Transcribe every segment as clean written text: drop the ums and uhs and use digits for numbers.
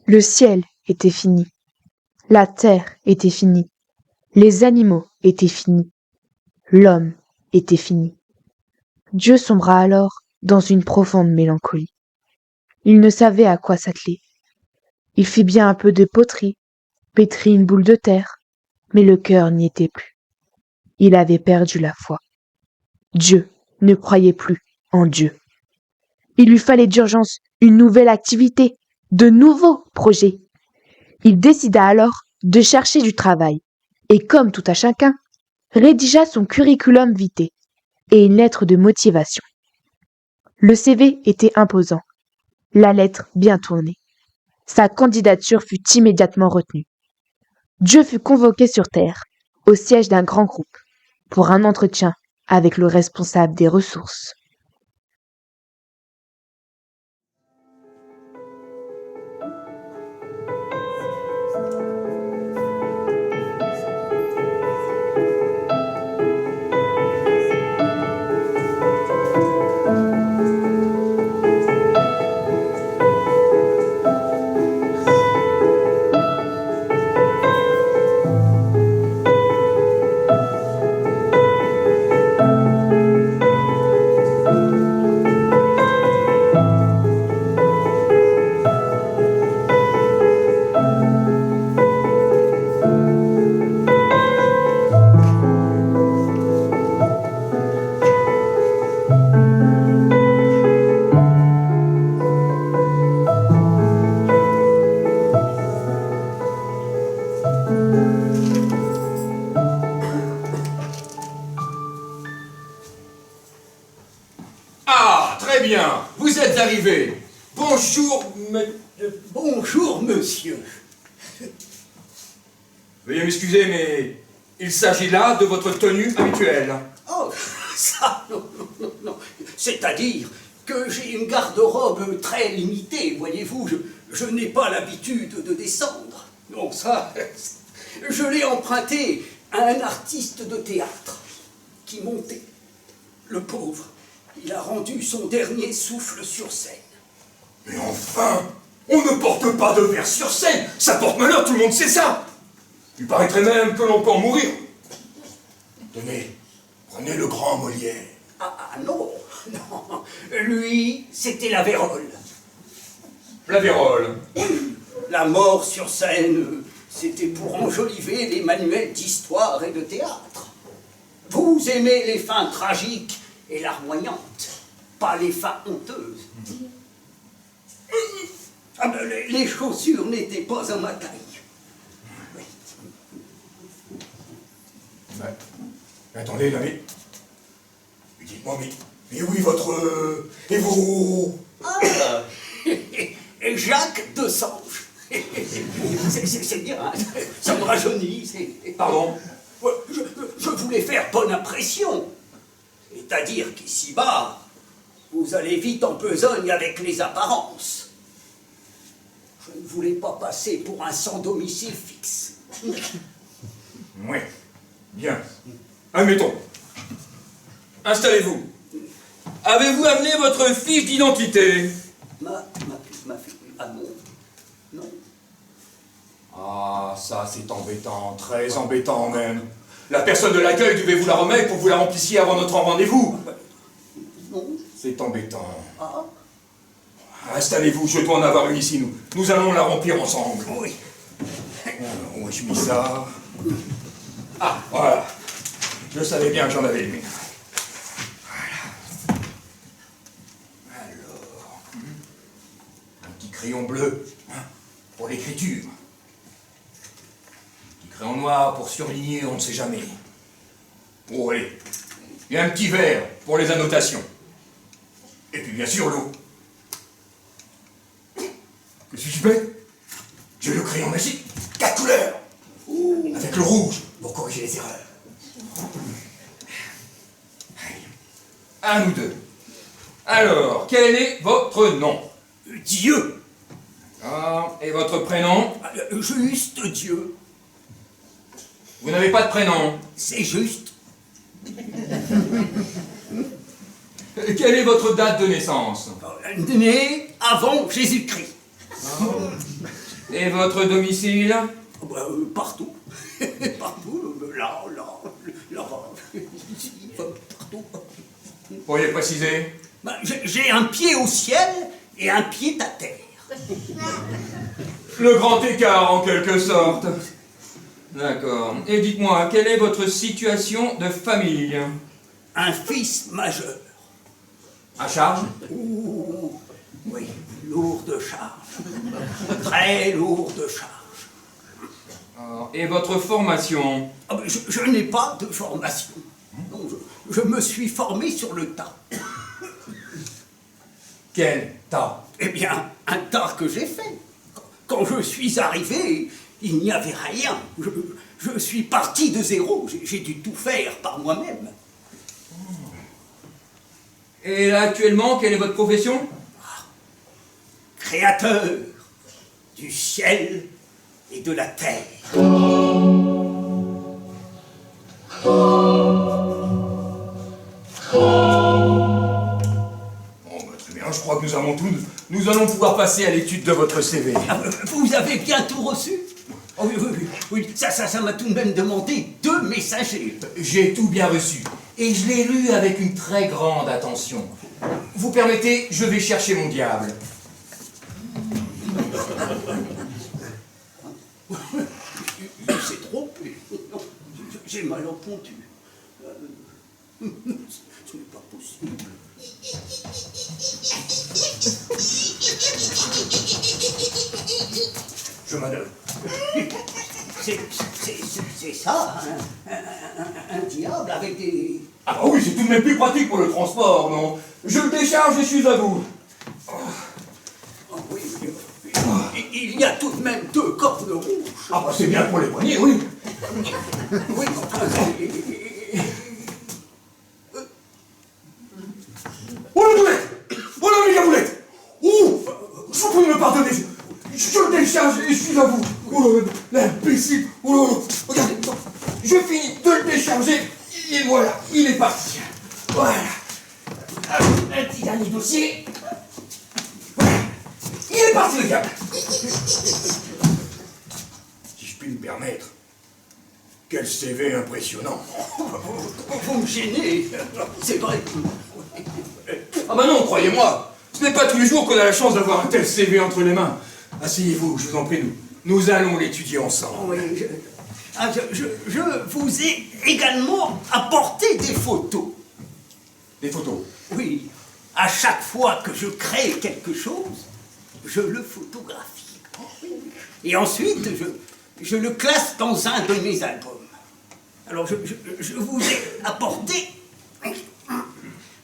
Le ciel était fini, la terre était finie, les animaux étaient finis, l'homme était fini. Dieu sombra alors dans une profonde mélancolie. Il ne savait à quoi s'atteler. Il fit bien un peu de poterie, pétrit une boule de terre, mais le cœur n'y était plus. Il avait perdu la foi. Dieu ne croyait plus en Dieu. Il lui fallait d'urgence une nouvelle activité, de nouveaux projets. Il décida alors de chercher du travail et, comme tout à chacun, rédigea son curriculum vitae et une lettre de motivation. Le CV était imposant, la lettre bien tournée. Sa candidature fut immédiatement retenue. Dieu fut convoqué sur terre, au siège d'un grand groupe, pour un entretien avec le responsable des ressources. Ah, très bien, vous êtes arrivé. Bonjour, Bonjour, monsieur. Veuillez m'excuser, mais il s'agit là de votre tenue habituelle. Oh, ça, non. C'est-à-dire que j'ai une garde-robe très limitée, voyez-vous. Je n'ai pas l'habitude de descendre. Non, ça, je l'ai emprunté à un artiste de théâtre qui montait. Le pauvre, il a rendu son dernier souffle sur scène. Mais enfin, on ne porte pas de verre sur scène. Ça porte malheur, tout le monde sait ça. Il paraîtrait même que l'on peut en mourir. Tenez, prenez le grand Molière. Ah non. Lui, c'était la vérole. La vérole. La mort sur scène, c'était pour enjoliver les manuels d'histoire et de théâtre. Vous aimez les fins tragiques et larmoyantes, pas les fins honteuses. Ah ben, les chaussures n'étaient pas à ma taille. Mais attendez, là, mais dites-moi, mais oui, votre... et vos... Et Jacques de Sange. C'est bien, hein, ça me rajeunit. Pardon? Je voulais faire bonne impression. C'est-à-dire qu'ici-bas, vous allez vite en besogne avec les apparences. Je ne voulais pas passer pour un sans domicile fixe. Oui, bien. Admettons. Installez-vous. Avez-vous amené votre fiche d'identité? Ma fille. Ah non. Non. Ah, ça c'est embêtant, très embêtant même. La personne de l'accueil devait vous la remettre pour que vous la remplissiez avant notre rendez-vous. Non. C'est embêtant. Ah. Installez-vous, je dois en avoir une ici, nous allons la remplir ensemble. Oui. Où ai-je mis ça? Ah, voilà. Je savais bien que j'en avais une. Voilà. Alors, un petit crayon bleu, hein, pour l'écriture. Un petit crayon noir pour surligner, on ne sait jamais. Oh, allez. Et un petit vert pour les annotations. Et puis bien sûr l'eau. Que suis-je bête? J'ai le crayon magique, 4 couleurs. Avec le rouge pour corriger les erreurs. À nous deux. Alors, quel est votre nom? Dieu. D'accord. Et votre prénom? Juste Dieu. Vous n'avez pas de prénom? C'est juste. Quelle est votre date de naissance? Né avant Jésus-Christ. Et votre domicile? Partout. Partout. Là, ici, partout. Pourriez préciser? J'ai un pied au ciel et un pied à terre. Le grand écart, en quelque sorte. D'accord. Et dites-moi, quelle est votre situation de famille? Un fils majeur. À charge? Ouh, oui, lourde charge. Très lourde charge. Et votre formation? Je n'ai pas de formation. Non, je me suis formé sur le tas. Quel tas? Eh bien, un tas que j'ai fait. Quand je suis arrivé, il n'y avait rien. Je suis parti de zéro. J'ai dû tout faire par moi-même. Et là, actuellement, quelle est votre profession? Créateur du ciel et de la terre. Très bien, je crois que nous avons tout. Nous allons pouvoir passer à l'étude de votre CV. Vous avez bien tout reçu? Oh, oui, ça m'a tout de même demandé 2 messagers. J'ai tout bien reçu. Et je l'ai lu avec une très grande attention. Vous permettez, je vais chercher mon diable. C'est trop. J'ai mal entendu. Ce n'est pas possible. Je m'adonne. C'est ça, un diable avec des... Ah bah oui, c'est tout de même plus pratique pour le transport, non? Je le décharge et je suis à vous. Oh, oui, il y a tout de même 2 cornes rouges. Ah bah c'est bien pour les poignets, oui. Oui, enfin, Oh la boulette! Oh la méga boulette! Oh! Je vous prie de me pardonner, je le décharge et je suis à vous. Oh là là, l'imbécile! Oh là là, regardez, je finis de le décharger et voilà, il est parti. Voilà. Un petit dernier dossier. Voilà. Il est parti le diable. Si je puis me permettre, quel CV impressionnant. vous me gênez, c'est vrai. Ah bah non, croyez-moi, ce n'est pas tous les jours qu'on a la chance d'avoir un tel CV entre les mains. Asseyez-vous, je vous en prie, nous allons l'étudier ensemble. Oui, je vous ai également apporté des photos. Des photos? Oui, à chaque fois que je crée quelque chose, je le photographie. Et ensuite, je le classe dans un de mes albums. Alors, je vous ai apporté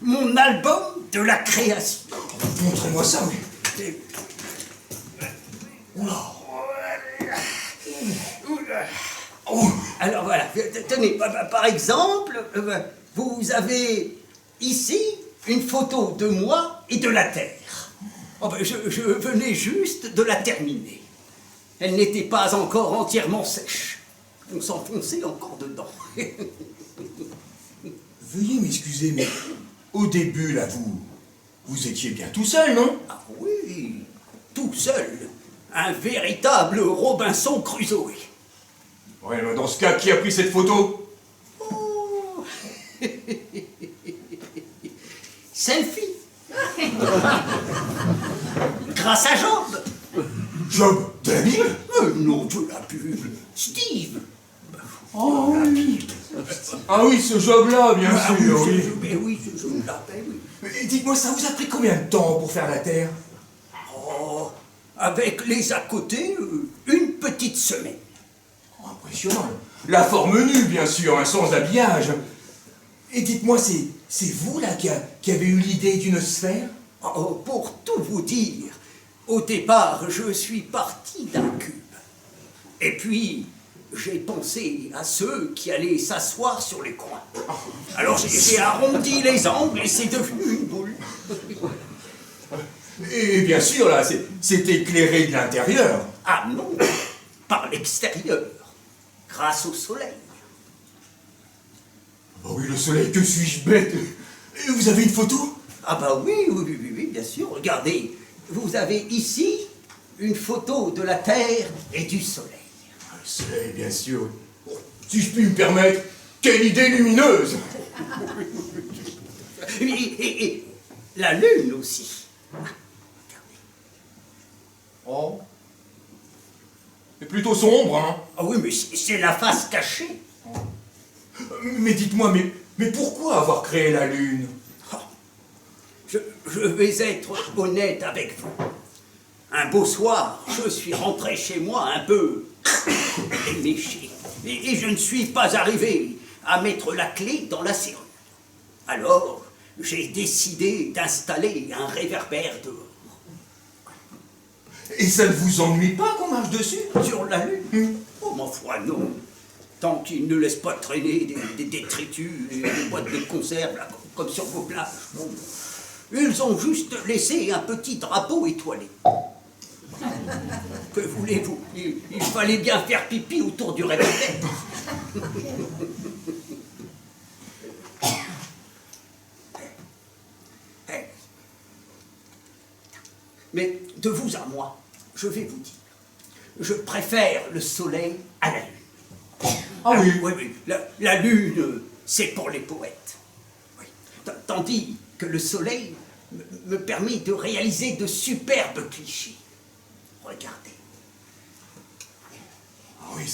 mon album de la création. Montrez-moi ça, oui. Oula. Alors voilà, tenez, par exemple, vous avez ici une photo de moi et de la Terre. Oh ben, je venais juste de la terminer. Elle n'était pas encore entièrement sèche. On s'enfonçait encore dedans. Veuillez m'excuser, mais au début, là, vous étiez bien tout seul, non? Ah oui, tout seul. Un véritable Robinson Crusoe. Ouais, mais dans ce cas, qui a pris cette photo? Oh. Selfie. Grâce à Job. Job de la Bible? Non, de la Bible. Steve. Oh oui. Ah oui, ce Job-là, bien sûr, oui. Mais oui, je me l'appelle, oui. Mais dites-moi, ça vous a pris combien de temps pour faire la Terre? Oh, avec les à côté, une petite semaine. Oh, impressionnant. La forme nue, bien sûr, hein, sans habillage. Et dites-moi, c'est vous, là, qui avez eu l'idée d'une sphère? Oh, pour tout vous dire, au départ, je suis parti d'un cube. Et puis, j'ai pensé à ceux qui allaient s'asseoir sur les coins. Alors j'ai arrondi les angles et c'est devenu une boule. Et bien sûr, là, c'est éclairé de l'intérieur. Ah non, par l'extérieur, grâce au soleil. Oh oui, le soleil, que suis-je bête. Et vous avez une photo? Ah bah oui, bien sûr. Regardez, vous avez ici une photo de la Terre et du Soleil. C'est bien sûr. Si je puis me permettre, quelle idée lumineuse! Et la Lune aussi. Oh. C'est plutôt sombre, hein? Ah oui, mais c'est la face cachée. Mais dites-moi, mais pourquoi avoir créé la Lune? Je vais être honnête avec vous. Un beau soir, je suis rentré chez moi un peu éméché. Et je ne suis pas arrivé à mettre la clé dans la serrure. Alors, j'ai décidé d'installer un réverbère dehors. Et ça ne vous ennuie pas qu'on marche dessus? Sur la Lune? Oh, ma foi, non. Tant qu'ils ne laissent pas traîner des détritus et des boîtes de conserve, là, comme sur vos plages. Non. Ils ont juste laissé un petit drapeau étoilé. Que voulez-vous? Il fallait bien faire pipi autour du réverbère. Mais de vous à moi, je vais vous dire, je préfère le soleil à la lune. Ah oui? Oui. La lune, c'est pour les poètes. Oui. Tandis que le soleil me permet de réaliser de superbes clichés. Regardez. Ah oui,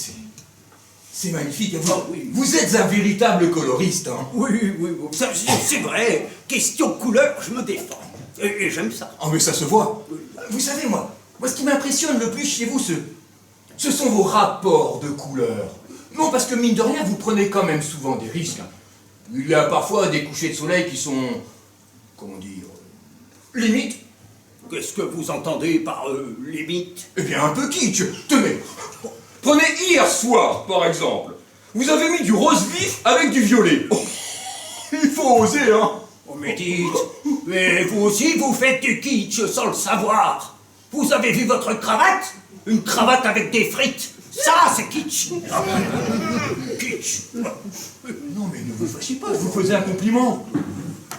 c'est magnifique. Ah oui. Vous êtes un véritable coloriste, hein? Oui, c'est vrai. Question couleur, je me défends. Et j'aime ça. Ah mais ça se voit. Vous savez, moi ce qui m'impressionne le plus chez vous, ce sont vos rapports de couleurs. Non, parce que mine de rien, vous prenez quand même souvent des risques. Il y a parfois des couchers de soleil qui sont, comment dire, limites. Qu'est-ce que vous entendez par limite? Eh bien, un peu kitsch. Tenez, prenez hier soir, par exemple. Vous avez mis du rose vif avec du violet. Oh, il faut oser, hein. Oh, mais dites, mais vous aussi, vous faites du kitsch sans le savoir. Vous avez vu votre cravate? Une cravate avec des frites. Ça, c'est kitsch. Kitsch. Non, mais ne vous fâchez pas, je vous faisais un compliment.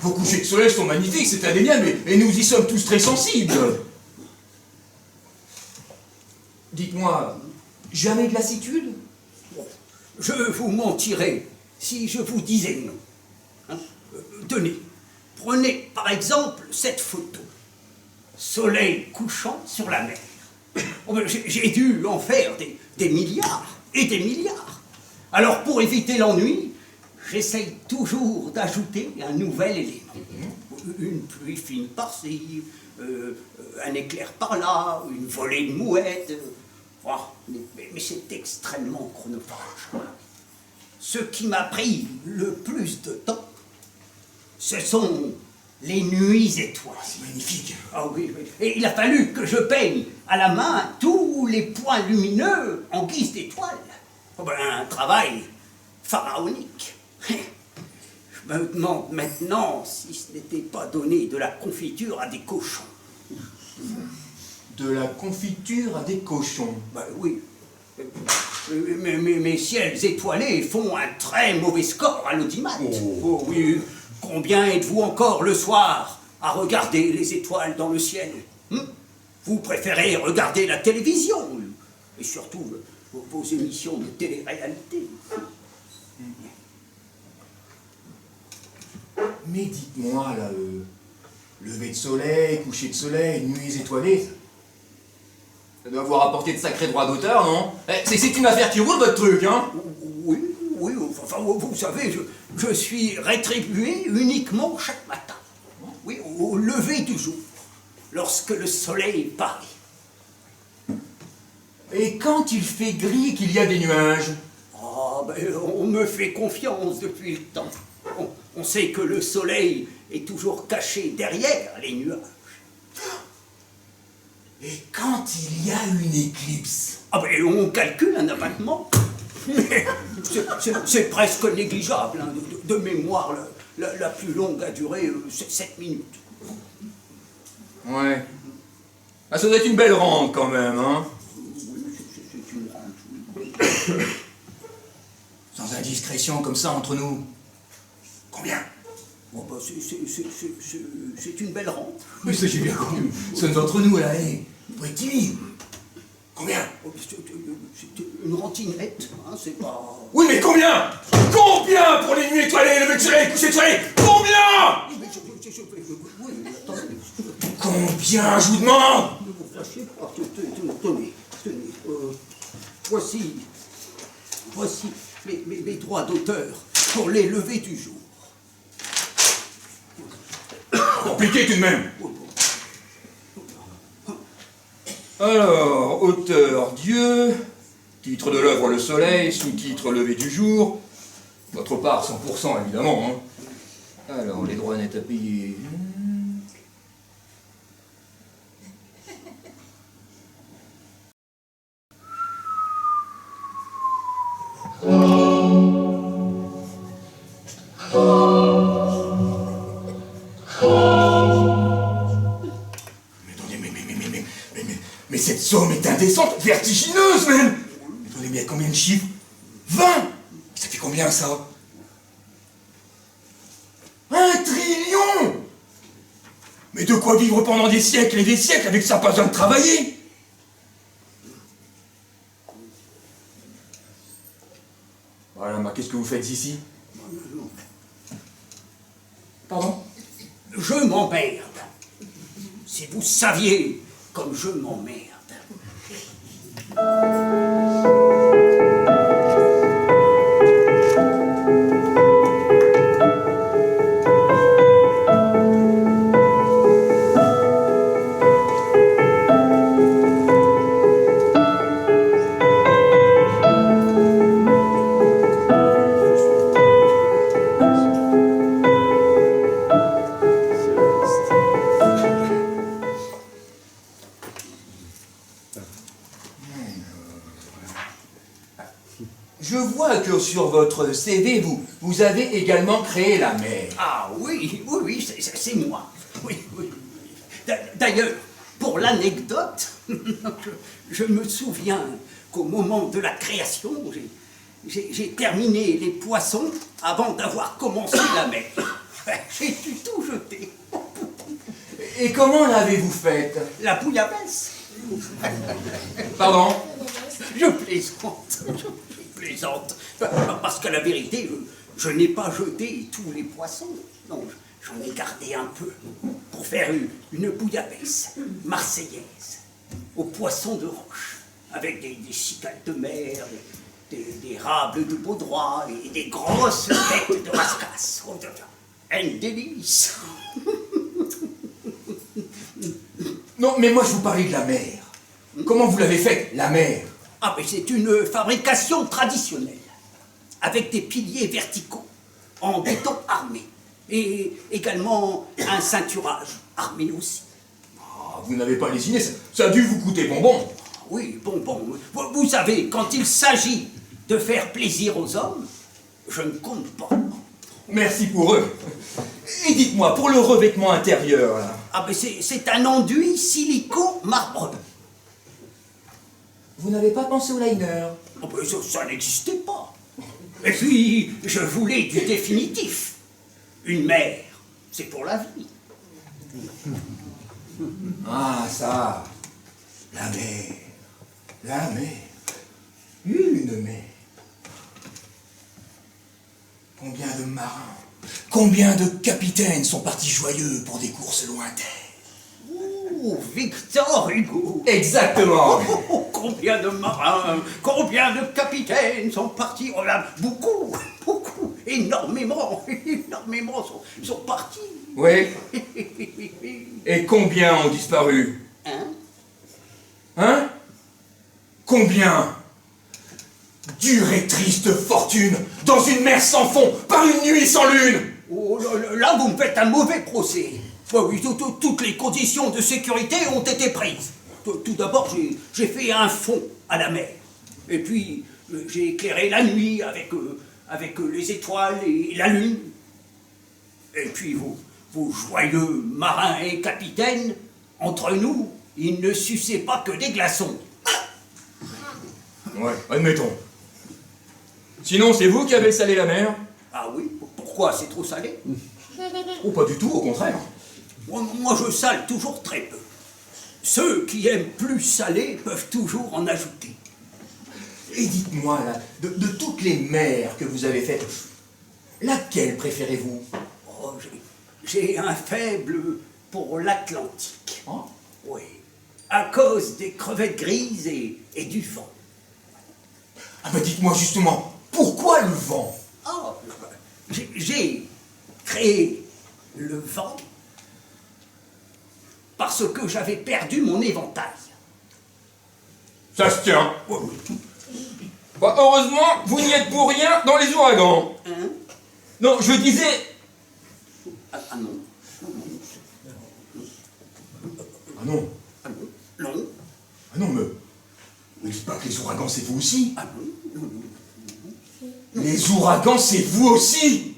Vos couchers de soleil sont magnifiques, c'est indéniable, et nous y sommes tous très sensibles. Dites-moi, jamais de lassitude? Je vous mentirais si je vous disais non. Hein? Tenez, prenez par exemple cette photo. Soleil couchant sur la mer. Oh, ben, j'ai dû en faire des milliards et des milliards. Alors pour éviter l'ennui, j'essaye toujours d'ajouter un nouvel élément. Une pluie fine par-ci, un éclair par-là, une volée de mouettes. Oh, mais c'est extrêmement chronophage. Ce qui m'a pris le plus de temps, ce sont les nuits étoilées. C'est magnifique. Ah oui. Et il a fallu que je peigne à la main tous les points lumineux en guise d'étoiles. Oh ben, un travail pharaonique. Je me demande maintenant si ce n'était pas donner de la confiture à des cochons. De la confiture à des cochons. Ben oui. Mais mes ciels étoilés font un très mauvais score à l'audimat. Oh oui. Combien êtes-vous encore le soir à regarder les étoiles dans le ciel? Vous préférez regarder la télévision et surtout vos émissions de télé-réalité. Mais dites-moi, là, lever de soleil, coucher de soleil, nuits étoilées, ça doit vous rapporter de sacrés droits d'auteur, non? C'est une affaire qui roule, votre truc, hein? Oui, enfin, vous savez, je suis rétribué uniquement chaque matin. Oui, au lever du jour, lorsque le soleil paraît. Et quand il fait gris et qu'il y a des nuages? Ah, ben, on me fait confiance depuis le temps. On sait que le soleil est toujours caché derrière les nuages. Et quand il y a une éclipse? Ah ben, on calcule un abattement. Mais c'est presque négligeable. Hein. De mémoire, la plus longue a duré 7 minutes. Ouais. Ah, ça doit être une belle rente quand même, hein? Oui, c'est une rente. Sans indiscrétion comme ça entre nous. Combien? Bon, bah, c'est une belle rente. Mais ça j'ai bien connu. Sommes entre nous là, allez. Vous êtes timide. Combien? C'est une rantinette, hein, c'est pas... Oui, mais combien? Combien pour les nuits étoilées, lever de soleil, coucher de soleil? Combien? Oui, attendez. Combien, je vous demande? Ne vous fâchez pas. Tenez. Voici mes droits d'auteur pour les levées du jour. Compliqué tout de même. Alors, auteur Dieu, titre de l'œuvre Le Soleil, sous-titre Lever du jour, votre part 100% évidemment. Hein. Alors, les droits nets à payer. Mais cette somme est indécente, vertigineuse même. Mais attendez, mais il y a combien de chiffres? 20. Ça fait combien ça? 1 trillion. Mais de quoi vivre pendant des siècles et des siècles avec ça, pas besoin de travailler? Voilà, mais qu'est-ce que vous faites ici? Pardon? Je m'emmerde. Si vous saviez comme je m'emmerde. Je vois que sur votre CV, vous avez également créé la mer. Ah oui, c'est moi. Oui. D'ailleurs, pour l'anecdote, je me souviens qu'au moment de la création, j'ai terminé les poissons avant d'avoir commencé la mer. J'ai dû tout jeter. Et comment l'avez-vous faite? La bouillabaisse. Pardon? Je plaisante. Parce qu'à la vérité, je n'ai pas jeté tous les poissons. Non, j'en ai gardé un peu pour faire une bouillabaisse marseillaise aux poissons de roche, avec des cicales de mer, des rables de baudroie et des grosses têtes de rascasse. Oh, un délice. Non, mais moi je vous parlais de la mer. Comment vous l'avez faite, la mer? Ah, mais c'est une fabrication traditionnelle, avec des piliers verticaux, en béton armé, et également un ceinturage armé aussi. Ah, vous n'avez pas lésiné, ça a dû vous coûter bonbon. Oui, bon, vous savez, quand il s'agit de faire plaisir aux hommes, je ne compte pas. Merci pour eux. Et dites-moi, pour le revêtement intérieur, là. Ah, mais c'est un enduit silico-marbreux. Vous n'avez pas pensé au liner? Oh, ben ça n'existait pas. Et puis, je voulais du définitif. Une mer, c'est pour la vie. Ah, ça. La mer. La mer. Une mer. Combien de marins, combien de capitaines sont partis joyeux pour des courses lointaines? Oh, Victor Hugo. Exactement. Oh, combien de marins, combien de capitaines sont partis? Oh là, beaucoup, énormément sont partis. Oui. Et combien ont disparu? Hein? Combien? Dure et triste fortune, dans une mer sans fond, par une nuit sans lune. Oh, là, vous me faites un mauvais procès. Oui, toutes les conditions de sécurité ont été prises. Tout d'abord, j'ai fait un fond à la mer. Et puis, j'ai éclairé la nuit avec les étoiles et la lune. Et puis, vos joyeux marins et capitaines, entre nous, ils ne suçaient pas que des glaçons. Ouais, admettons. Sinon, c'est vous qui avez salé la mer? Ah oui? Pourquoi? C'est trop salé? Oh, pas du tout, au contraire. Moi, je sale toujours très peu. ceux qui aiment plus salé peuvent toujours en ajouter. Et dites-moi, là, de toutes les mers que vous avez faites, laquelle préférez-vous? Oh, j'ai un faible pour l'Atlantique. Hein? Oui, à cause des crevettes grises et du vent. Ah ben dites-moi justement, pourquoi le vent? Oh, j'ai créé le vent parce que j'avais perdu mon éventail. Ça se tient. Oui, oui. Bah, heureusement, vous n'y êtes pour rien dans les ouragans. Hein? Non, je disais... Ah non. Ah non. Ah non. Non. Ah non, mais dites pas que les ouragans, c'est vous aussi. Ah non. Non. Les ouragans, c'est vous aussi.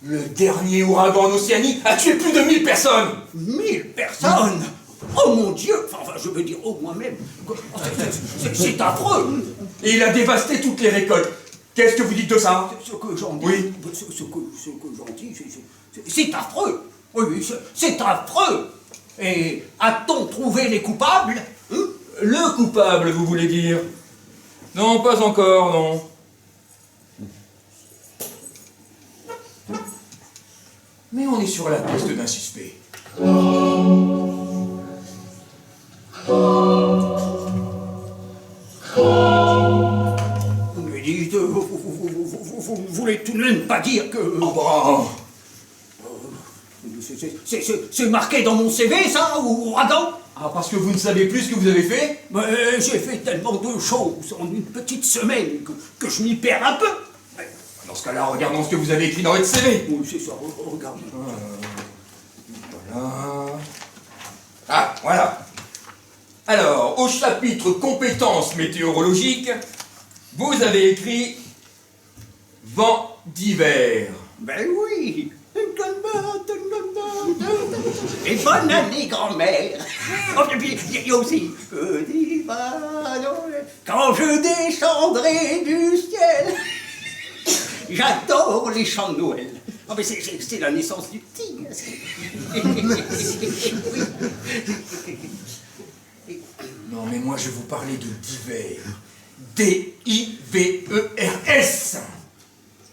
Le dernier ouragan en Océanie a tué plus de 1000 personnes. 1000 personnes. Oh mon Dieu. Enfin, je veux dire, oh moi-même. C'est affreux. Et il a dévasté toutes les récoltes. Qu'est-ce que vous dites de ça? Ce que j'en dis, Oui. ce que j'en dis, c'est affreux. Oui, oui, c'est affreux. Et a-t-on trouvé les coupables? Le coupable, vous voulez dire? Non, pas encore, non. Mais on est sur la piste d'un suspect. Mais dites, vous ne voulez tout de même pas dire que... Oh, bah, C'est marqué dans mon CV, ça, ou ouragan? ah, parce que vous ne savez plus ce que vous avez fait? Mais j'ai fait tellement de choses en une petite semaine que je m'y perds un peu. Dans ce cas-là, regardons ce que vous avez écrit dans votre CV. Oui, c'est ça, regarde. Voilà. Ah, voilà. Alors, au chapitre compétences météorologiques, vous avez écrit vent d'hiver. Ben oui. Et bonne année, grand-mère. Oh, et puis, il y a aussi que quand je descendrai du ciel. J'adore les chants de Noël. Oh, mais c'est la naissance du petit. Non mais moi je vous parlais de d'hiver. D-I-V-E-R-S.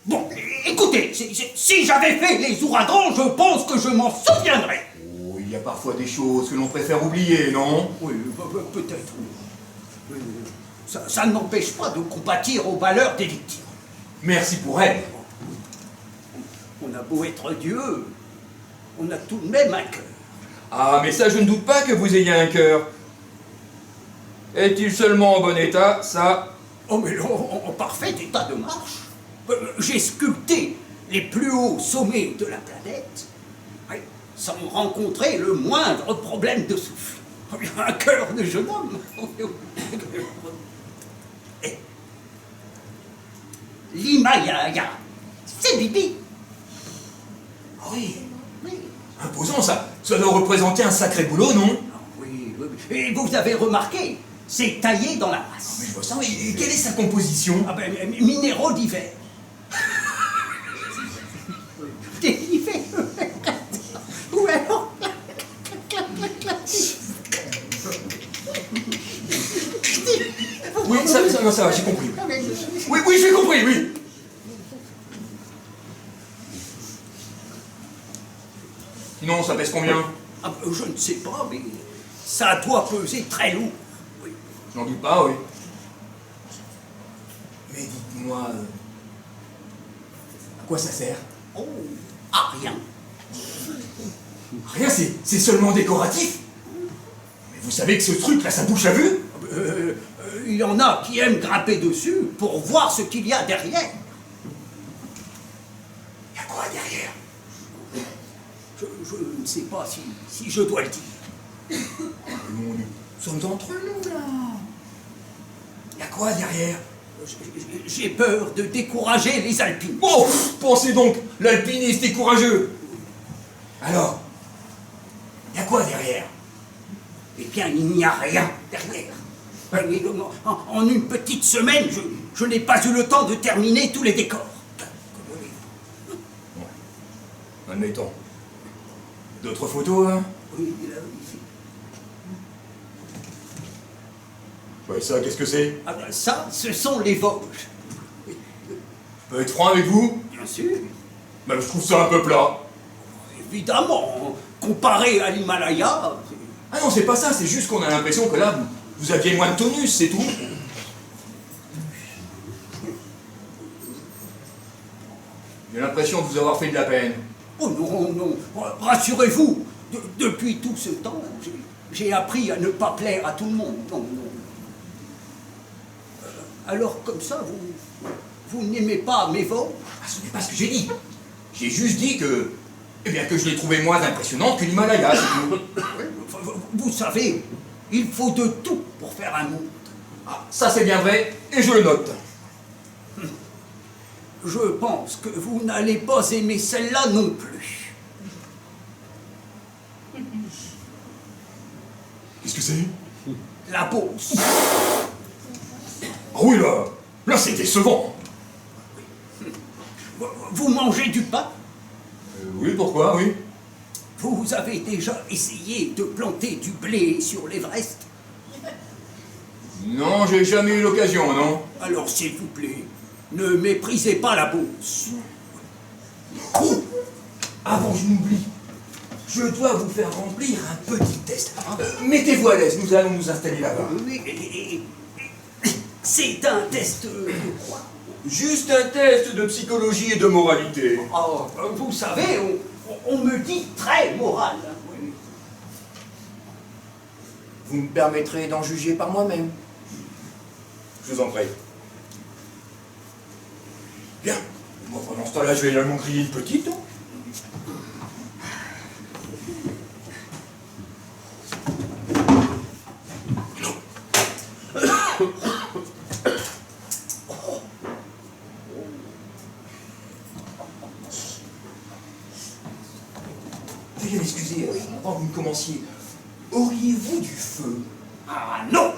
Bon, écoutez, si j'avais fait les ouragans, je pense que je m'en souviendrais. Oh, il y a parfois des choses que l'on préfère oublier, non? Oui, peut-être. Ça ne m'empêche pas de compatir au malheur des victimes. Merci pour elle. On a beau être Dieu, on a tout de même un cœur. Ah, mais ça, je ne doute pas que vous ayez un cœur. Est-il seulement en bon état, ça? Oh, mais en parfait état de marche. J'ai sculpté les plus hauts sommets de la planète, oui, sans rencontrer le moindre problème de souffle. Un cœur de jeune homme. Et l'Himalaya, c'est Bibi. Ah oui, Oui. imposant ça. Ça doit représenter un sacré boulot, non? Ah oui, oui, oui. Et vous avez remarqué, c'est taillé dans la masse. Mais je vois ça, et quelle est sa composition? Ah ben, minéraux d'hiver. D'hiver. Ou alors... Oui, ça va, j'ai compris. Oui, j'ai compris, oui. Sinon, ça pèse combien? Ah, je ne sais pas, mais ça doit peser très lourd. Oui. Je n'en doute pas, oui. Mais dites-moi, à quoi ça sert? Oh, à rien. Rien, c'est seulement décoratif. Mais vous savez que ce truc-là, ça bouche à vue? Il y en a qui aiment grimper dessus pour voir ce qu'il y a derrière. Il y a quoi derrière? Je ne sais pas si je dois le dire. Nous sommes entre nous, là. Il y a quoi derrière? J'ai peur de décourager les alpinistes. Oh, pensez donc, l'alpiniste est courageux. Alors, il y a quoi derrière? Eh bien, il n'y a rien derrière. En une petite semaine, je n'ai pas eu le temps de terminer tous les décors. Admettons. D'autres photos, hein? Oui, là, ici. Ouais, ça, qu'est-ce que c'est? Ah ben ça, ce sont les Vosges. Je peux être franc avec vous? Bien sûr. Même je trouve ça un peu plat. Évidemment, comparé à l'Himalaya, Ah non, c'est pas ça, c'est juste qu'on a l'impression que là, vous aviez moins de tonus, c'est tout. J'ai l'impression de vous avoir fait de la peine. oh non, non, rassurez-vous, depuis tout ce temps, j'ai appris à ne pas plaire à tout le monde. Non, non. Alors comme ça, vous n'aimez pas mes Vosges? Ah, ce n'est pas ce que j'ai dit. J'ai juste dit que... Eh bien, que je l'ai trouvé moins impressionnante que l'Himalaya, c'est tout. Vous savez, il faut de tout pour faire un monde. Ah, ça c'est bien vrai, et je le note. Je pense que vous n'allez pas aimer celle-là non plus. Qu'est-ce que c'est? La Beauce. Ah oui, là c'est décevant. Vous mangez du pain? Oui, pourquoi, oui? Vous avez déjà essayé de planter du blé sur l'Everest? Non, j'ai jamais eu l'occasion, non? Alors s'il vous plaît, ne méprisez pas la Beauce. Oh, avant je m'oublie, je dois vous faire remplir un petit test. Mettez-vous à l'aise, nous allons nous installer là-bas. Oui, c'est un test de quoi? Juste un test de psychologie et de moralité. Oh, vous savez, on me dit très moral. Oui. Vous me permettrez d'en juger par moi-même. Je vous en prie. Bien. Moi, pendant ce temps-là, je vais aller m'en griller une petite. Veuillez m'excuser, avant que vous commenciez. Auriez-vous du feu? Ah non,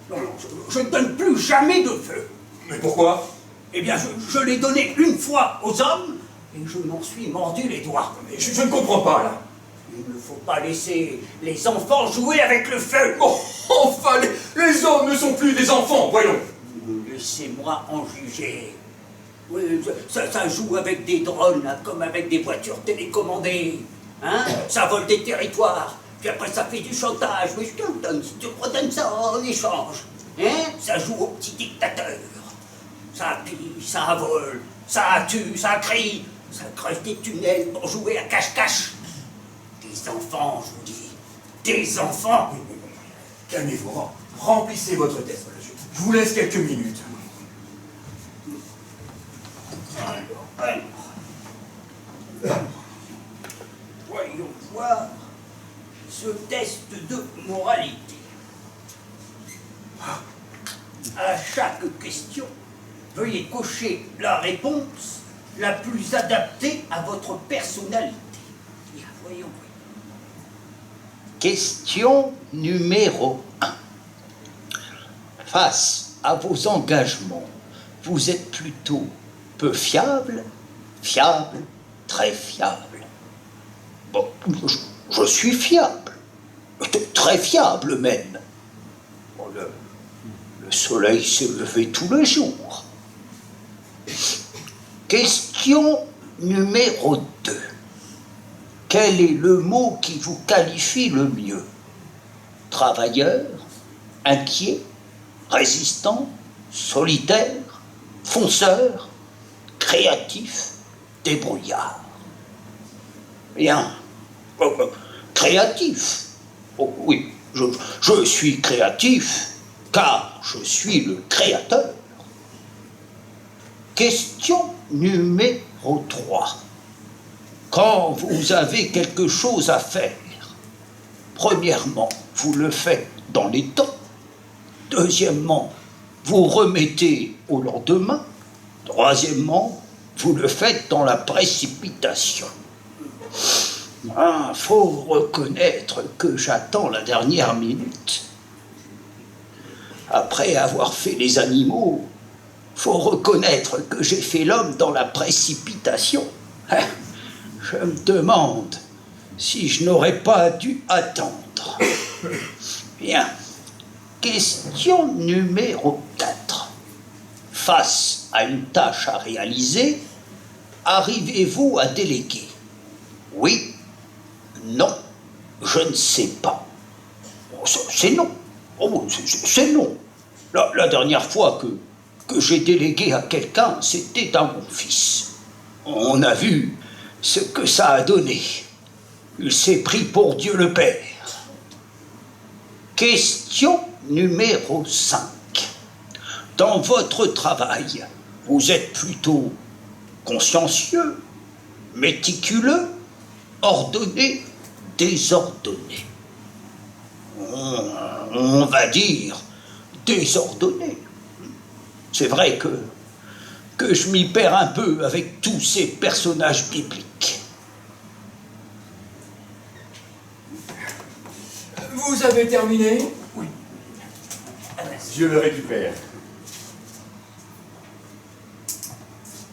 non, non, je ne donne plus jamais de feu. Mais pourquoi? Eh bien, je l'ai donné une fois aux hommes et je m'en suis mordu les doigts. Mais je ne comprends pas, là. Il ne faut pas laisser les enfants jouer avec le feu. Oh, enfin, les hommes ne sont plus des enfants, voyons. Laissez-moi en juger. Oui, ça joue avec des drones, hein, comme avec des voitures télécommandées. Hein? Ça vole des territoires. Puis après, ça fait du chantage. Mais je te le donne, si tu me redonnes ça en échange. Hein? Ça joue au petit dictateur. Ça pille, ça vole, ça tue, ça crie, ça creuse des tunnels pour jouer à cache-cache. Des enfants, je vous dis. Des enfants. Calmez-vous, remplissez votre test. Je vous laisse quelques minutes. Voyons voir ce test de moralité. À chaque question, veuillez cocher la réponse la plus adaptée à votre personnalité. Bien, voyons. Question numéro 1. Face à vos engagements, vous êtes plutôt peu fiable, fiable, très fiable. Bon, je suis fiable, très fiable même. Bon, le soleil s'est levé tous les jours. Question numéro 2. Quel est le mot qui vous qualifie le mieux? Travailleur, inquiet, résistant, solitaire, fonceur, créatif, débrouillard. Bien. Créatif. Oh, oui, je suis créatif, car je suis le créateur. Question numéro 3. Quand vous avez quelque chose à faire, premièrement, vous le faites dans les temps. Deuxièmement, vous remettez au lendemain. Troisièmement, vous le faites dans la précipitation. Faut reconnaître que j'attends la dernière minute. Après avoir fait les animaux, faut reconnaître que j'ai fait l'homme dans la précipitation. Je me demande si je n'aurais pas dû attendre. Bien. Question numéro 4. Face à une tâche à réaliser, arrivez-vous à déléguer? Oui, non, je ne sais pas. C'est non. Oh, c'est non. La dernière fois que j'ai délégué à quelqu'un, c'était à mon fils. On a vu ce que ça a donné. Il s'est pris pour Dieu le Père. Question numéro 5. Dans votre travail, vous êtes plutôt consciencieux, méticuleux, ordonné, désordonné. On va dire désordonné. C'est vrai que je m'y perds un peu avec tous ces personnages bibliques. Vous avez terminé? Oui. Je le récupère.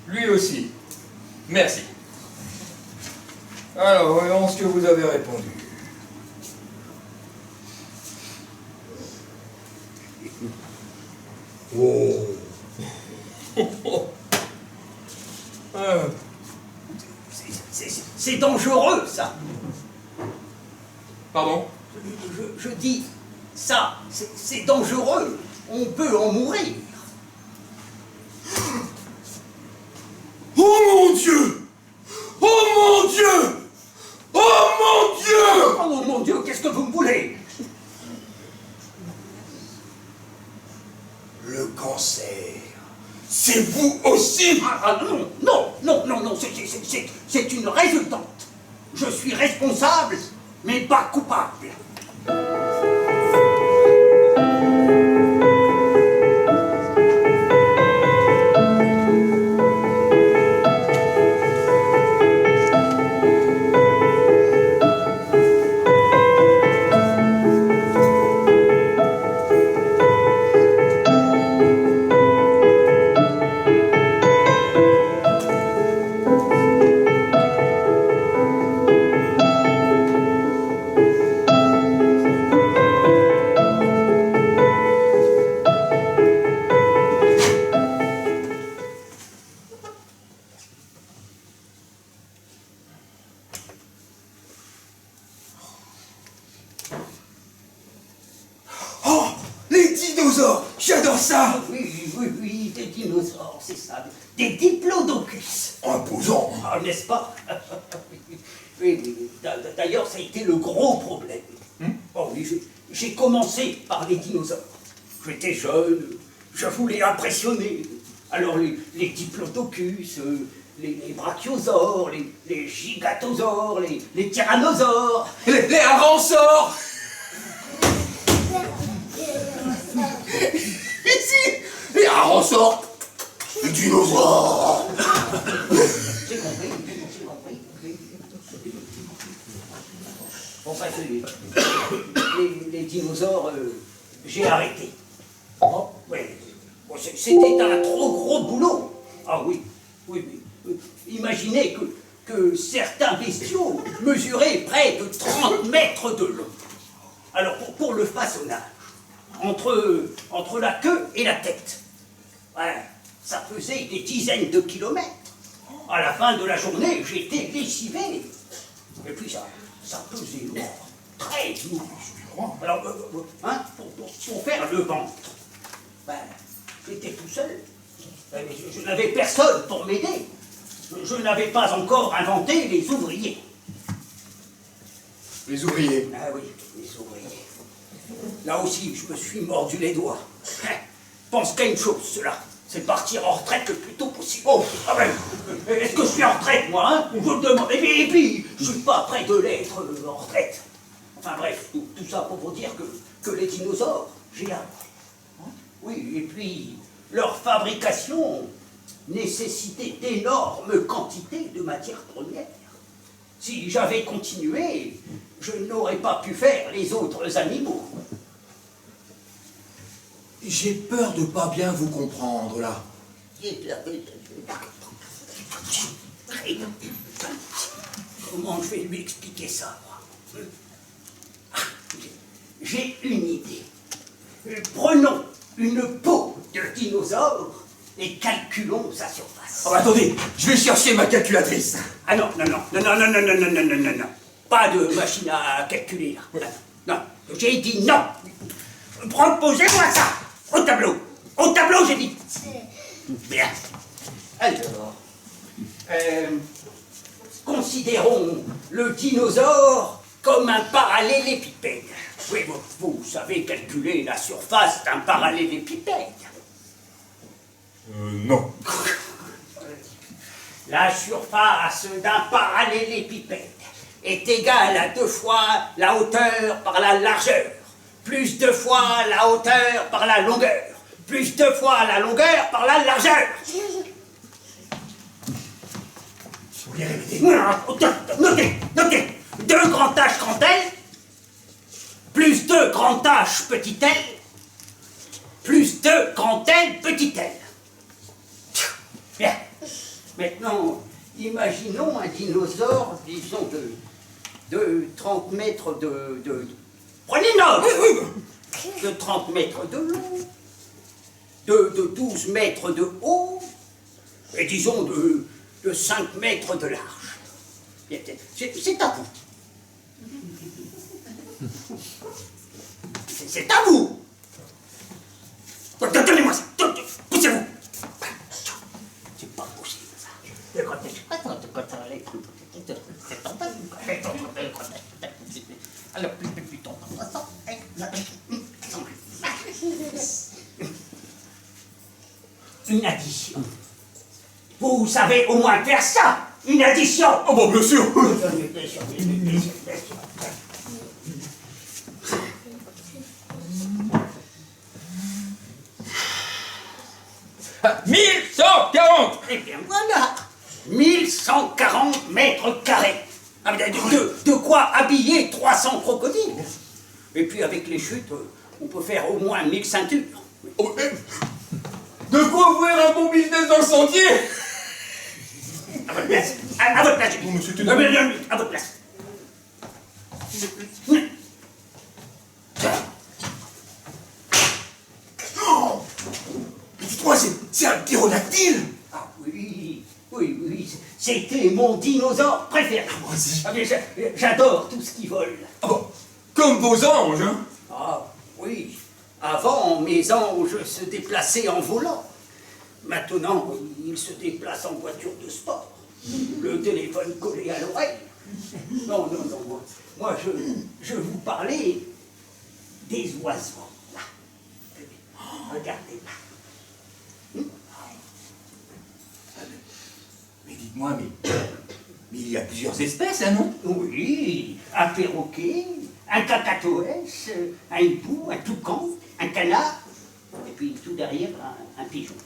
Lui aussi. Merci. Alors, voyons ce que vous avez répondu. Oh. C'est dangereux, ça. Pardon? Je dis, ça, c'est dangereux. On peut en mourir. Oh mon Dieu! Oh mon Dieu! Oh mon Dieu! Oh mon Dieu, qu'est-ce que vous me voulez? Le cancer, c'est vous aussi? Non, c'est une résultante. Je suis responsable, mais pas coupable. Oh, les dinosaures! J'adore ça! Oui, des dinosaures, c'est ça. Des diplodocus. Imposant! Ah, n'est-ce pas? Oui. D'ailleurs, ça a été le gros problème. Oh oui, j'ai commencé par les dinosaures. J'étais jeune, je voulais impressionner. Alors les diplodocus, les brachiosaures, les gigatosaures, les tyrannosaures. Les harançors! Ici! Les harançors! Les dinosaures! J'ai compris. Bon, ça, les dinosaures, j'ai arrêté. Oh, oui. Bon, c'était un trop gros boulot. Ah oui. Imaginez que certains bestiaux mesuraient près de 30 mètres de long. Alors, pour le façonnage, entre la queue et la tête, ouais, ça faisait des dizaines de kilomètres. À la fin de la journée, j'étais lessivé. Et puis ça pesait lourd, très lourd. Alors, pour faire le ventre, ben, j'étais tout seul. Je n'avais personne pour m'aider. Je n'avais pas encore inventé les ouvriers. Les ouvriers. Ah oui, les ouvriers. Là aussi, je me suis mordu les doigts. Pense qu'à une chose, cela. C'est partir en retraite le plus tôt possible. Oh, ah ben, est-ce que je suis en retraite, moi, hein? Je me demande. Et puis, je suis pas près de l'être en retraite. Enfin bref, tout ça pour vous dire que les dinosaures, j'ai appris. Oui, et puis, leur fabrication nécessitait d'énormes quantités de matières premières. Si j'avais continué, je n'aurais pas pu faire les autres animaux. J'ai peur de pas bien vous comprendre, là. Comment je vais lui expliquer ça, moi? Ah, j'ai une idée. Prenons une peau de dinosaure et calculons sa surface. Oh, attendez, je vais chercher ma calculatrice. Ah non, non, non, non, non, non, non, non, non, non, non, non, non. Pas de machine à calculer, là. Non, j'ai dit non. Proposez-moi ça. Au tableau, j'ai dit. Bien. Alors, considérons le dinosaure comme un parallélépipède. Oui, vous savez calculer la surface d'un parallélépipède. Non. La surface d'un parallélépipède est égale à 2 fois la hauteur par la largeur, plus 2 fois la hauteur par la longueur, plus 2 fois la longueur par la largeur. Vous voulez répéter? Notez. 2 grands H grand L, plus 2 grands H petit l, plus 2 grand L petit l. Bien. Maintenant, imaginons un dinosaure, disons, de 30 mètres de... Prenez note. De 30 mètres de long, de 12 mètres de haut, et disons de 5 mètres de large. C'est à vous. C'est à vous. Donnez-moi ça. Poussez-vous. C'est pas possible, ça. Alors, putain, une addition. Vous savez au moins faire ça. Une addition. Oh, bah, bien sûr. Bien sûr. 1140. Eh bien voilà, 1140 mètres carrés. De quoi habiller 300 crocodiles. Et puis avec les chutes, on peut faire au moins 1000 ceintures. Oh, de quoi ouvrir un bon business dans le sentier? À votre place. À votre place. Bon, monsieur Ténard. À votre place. Oh, mais dites-moi, c'est un ptérodactyle. Ah oui, c'était mon dinosaure préféré. Moi aussi. Ah, mais j'adore tout ce qui vole. Ah bon, comme vos anges, hein? Ah oui, avant mes anges se déplaçaient en volant. Maintenant, ils se déplacent en voiture de sport. Le téléphone collé à l'oreille. Non, moi je vous parlais des oiseaux. Là. Regardez là. Mais dites-moi, mais il y a plusieurs espèces, hein, non? Oui, un perroquet, un cacatoès, un hibou, un toucan, un canard, et puis tout derrière, un pigeon.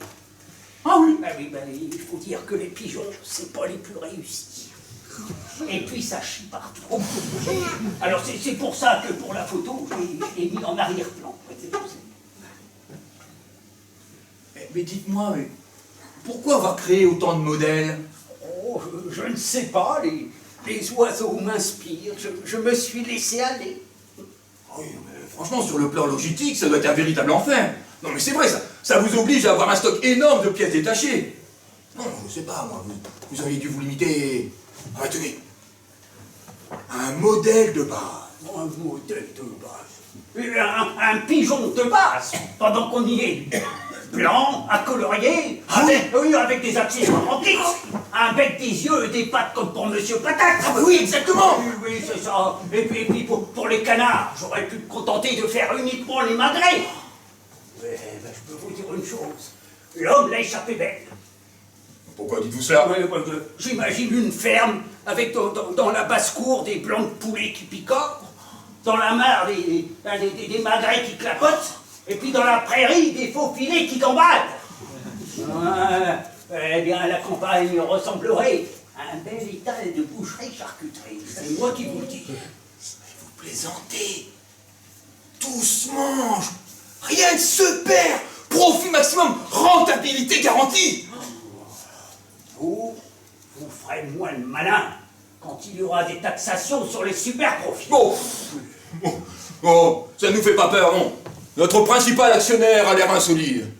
Ah oui. Il faut dire que les pigeons, c'est pas les plus réussis. Et puis ça chie partout. Alors c'est pour ça que pour la photo, je l'ai mis en arrière-plan. Mais dites-moi, mais pourquoi avoir créé autant de modèles? Oh, je ne sais pas, les oiseaux m'inspirent, je me suis laissé aller. Oui, mais franchement, sur le plan logistique, ça doit être un véritable enfer. Non, mais c'est vrai, ça vous oblige à avoir un stock énorme de pièces détachées. Non, je sais pas, moi, vous auriez dû vous limiter... Ah, tenez, un modèle de base. Un modèle de base. Un pigeon de base, pendant qu'on y est. Blanc, à colorier, avec des accessoires antiques, un bec, des yeux et des pattes comme pour Monsieur Patate. Ah bah oui, exactement. Oui, c'est ça. Et puis pour les canards, j'aurais pu me contenter de faire uniquement les magrets. Mais je peux vous dire une chose, l'homme l'a échappé belle. Pourquoi dites-vous cela? J'imagine une ferme avec dans la basse-cour des blancs de poulet qui picorent, dans la mare des magrets qui clapotent, et puis dans la prairie des faux filets qui gambadent. Eh bien, la campagne ressemblerait à un bel étal de boucherie-charcuterie. C'est moi qui vous le dis. Vous plaisantez. Tout se mange. Rien ne se perd. Profit maximum. Rentabilité garantie. Vous ferez moins le malin quand il y aura des taxations sur les super profits. Oh, ça ne nous fait pas peur, non? Notre principal actionnaire a l'air insolide.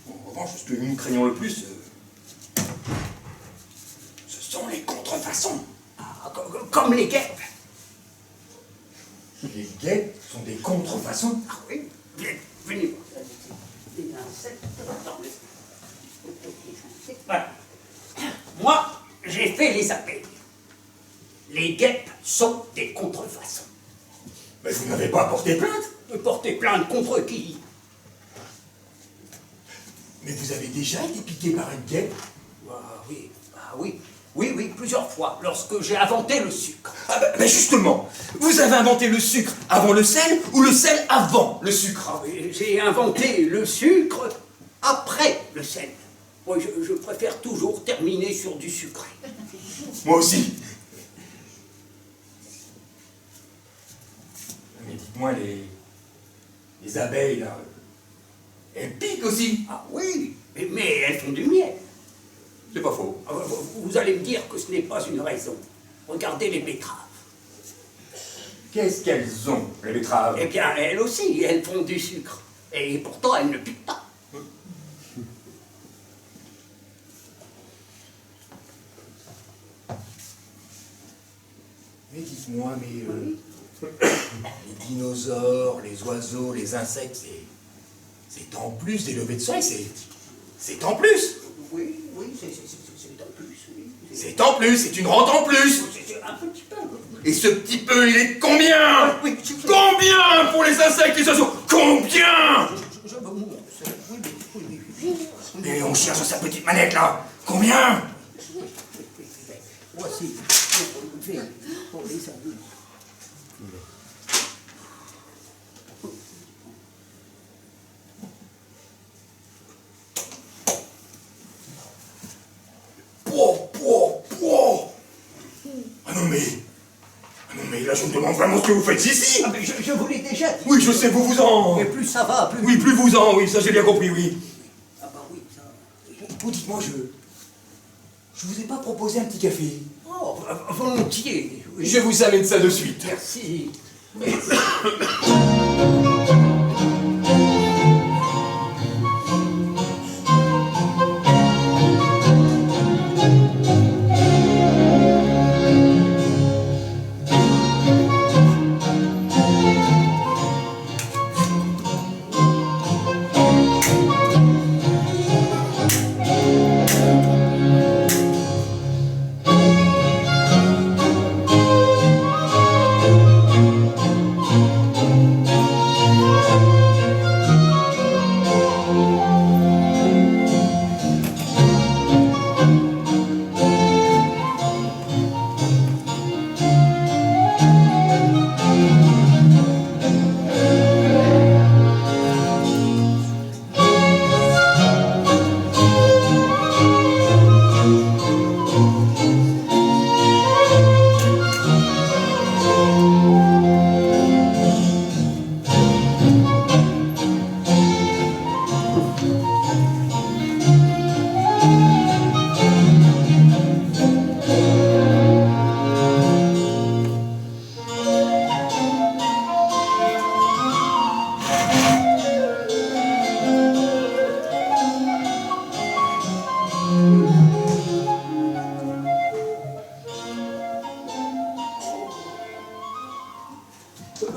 En revanche, ce que nous craignons le plus, ce sont les contrefaçons. Ah, comme les guêpes. Les guêpes sont des contrefaçons. Ah oui, venez voir. Des insectes dans les... Voilà. Moi, j'ai fait les appels. Les guêpes sont des contrefaçons. Mais vous n'avez pas porté plainte? Porter plainte contre qui? Mais vous avez déjà été piqué par une guêpe? Oui, plusieurs fois, lorsque j'ai inventé le sucre. Ben justement, vous avez inventé le sucre avant le sel ou le sel avant le sucre? Ah oui, j'ai inventé le sucre après le sel. Moi, je préfère toujours terminer sur du sucré. Moi aussi. Mais dites-moi, les abeilles, là, elles piquent aussi. Ah oui, mais elles font du miel. C'est pas faux. Ah, vous allez me dire que ce n'est pas une raison. Regardez les betteraves. Qu'est-ce qu'elles ont, les betteraves? Eh bien, elles aussi, elles font du sucre. Et pourtant, elles ne piquent pas. Mais dites-moi, les dinosaures, les oiseaux, les insectes, c'est en plus des levées de soleil, c'est en plus. Oui, c'est en plus. Oui. C'est en plus, c'est une rente en plus. C'est un petit peu. Et ce petit peu, il est de combien? Oui, Combien pour les insectes et les oiseaux? Combien? je veux mourir. Oui. Et on cherche sa petite manette là. Combien? Voici pour les adultes. Ah non mais là je me demande vraiment ce que vous faites ici. Ah mais je vous l'ai déjà dit. Oui, je sais, vous vous en... Mais plus ça va, plus... Oui, plus vous en, oui, ça j'ai bien compris, oui. Ah bah oui, ça... Vous dites-moi, je vous ai pas proposé un petit café. Oh, volontiers. Oui. Je vous amène ça de suite. Merci.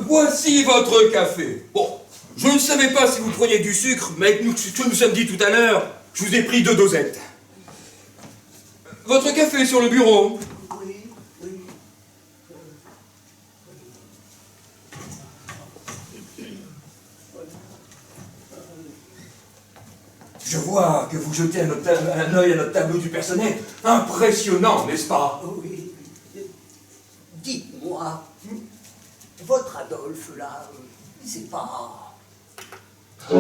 Voici votre café. Bon, je ne savais pas si vous preniez du sucre, mais avec ce que nous sommes dit tout à l'heure, je vous ai pris 2 dosettes. Votre café est sur le bureau. Oui. Je vois que vous jetez un œil à notre tableau du personnel. Impressionnant, n'est-ce pas? Oui. Dites-moi, votre Adolphe, là, c'est pas... Ah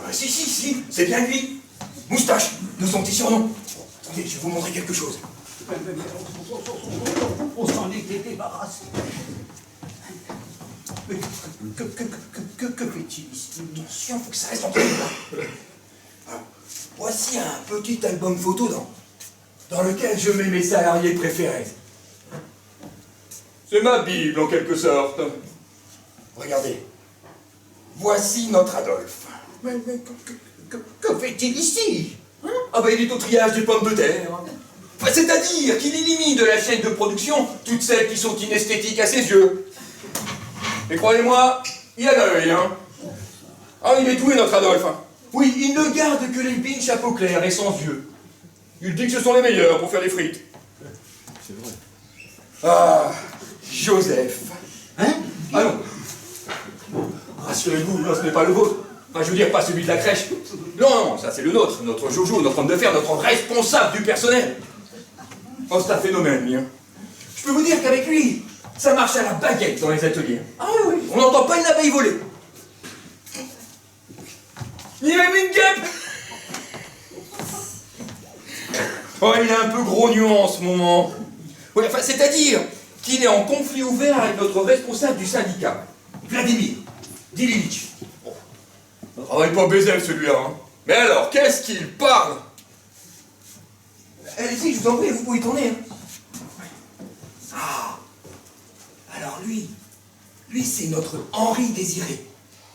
bah si, c'est bien lui. Moustache, de son petit surnom. Attendez, je vais vous montrer quelque chose. On s'en est débarrassé. Mais que fait-il ici? Attention, faut que ça reste entre nous là. Alors, voici voici un petit album photo dans lequel je mets mes salariés préférés. C'est ma Bible, en quelque sorte. Regardez. Voici notre Adolphe. Mais que fait-il ici? Ah ben, il est au triage des pommes de terre. Enfin, c'est-à-dire qu'il élimine de la chaîne de production toutes celles qui sont inesthétiques à ses yeux. Et croyez-moi, il a l'œil, hein. Ah, il est doué, notre Adolphe. Hein. Oui, il ne garde que les bines chapeau clair et sans yeux. Il dit que ce sont les meilleurs pour faire des frites. C'est vrai. Ah, Joseph. Hein? Ah non. Rassurez-vous, là, ce n'est pas le vôtre. Enfin, je veux dire, pas celui de la crèche. Non, non, ça c'est le nôtre, notre Jojo, notre homme de fer, notre responsable du personnel. Oh, c'est un phénomène, lui. Hein. Je peux vous dire qu'avec lui, ça marche à la baguette dans les ateliers. Ah oui, oui, on n'entend pas une abeille voler. Il y a même une guêpe. Oh, il est un peu grognon en ce moment. Oui, enfin, c'est-à-dire qu'il est en conflit ouvert avec notre responsable du syndicat, Vladimir Dilitch. On travaille pas baiser celui-là, hein. Mais alors, qu'est-ce qu'il parle? Allez-y, je vous en prie, vous pouvez tourner. Hein. Ah. Alors lui c'est notre Henri Désiré.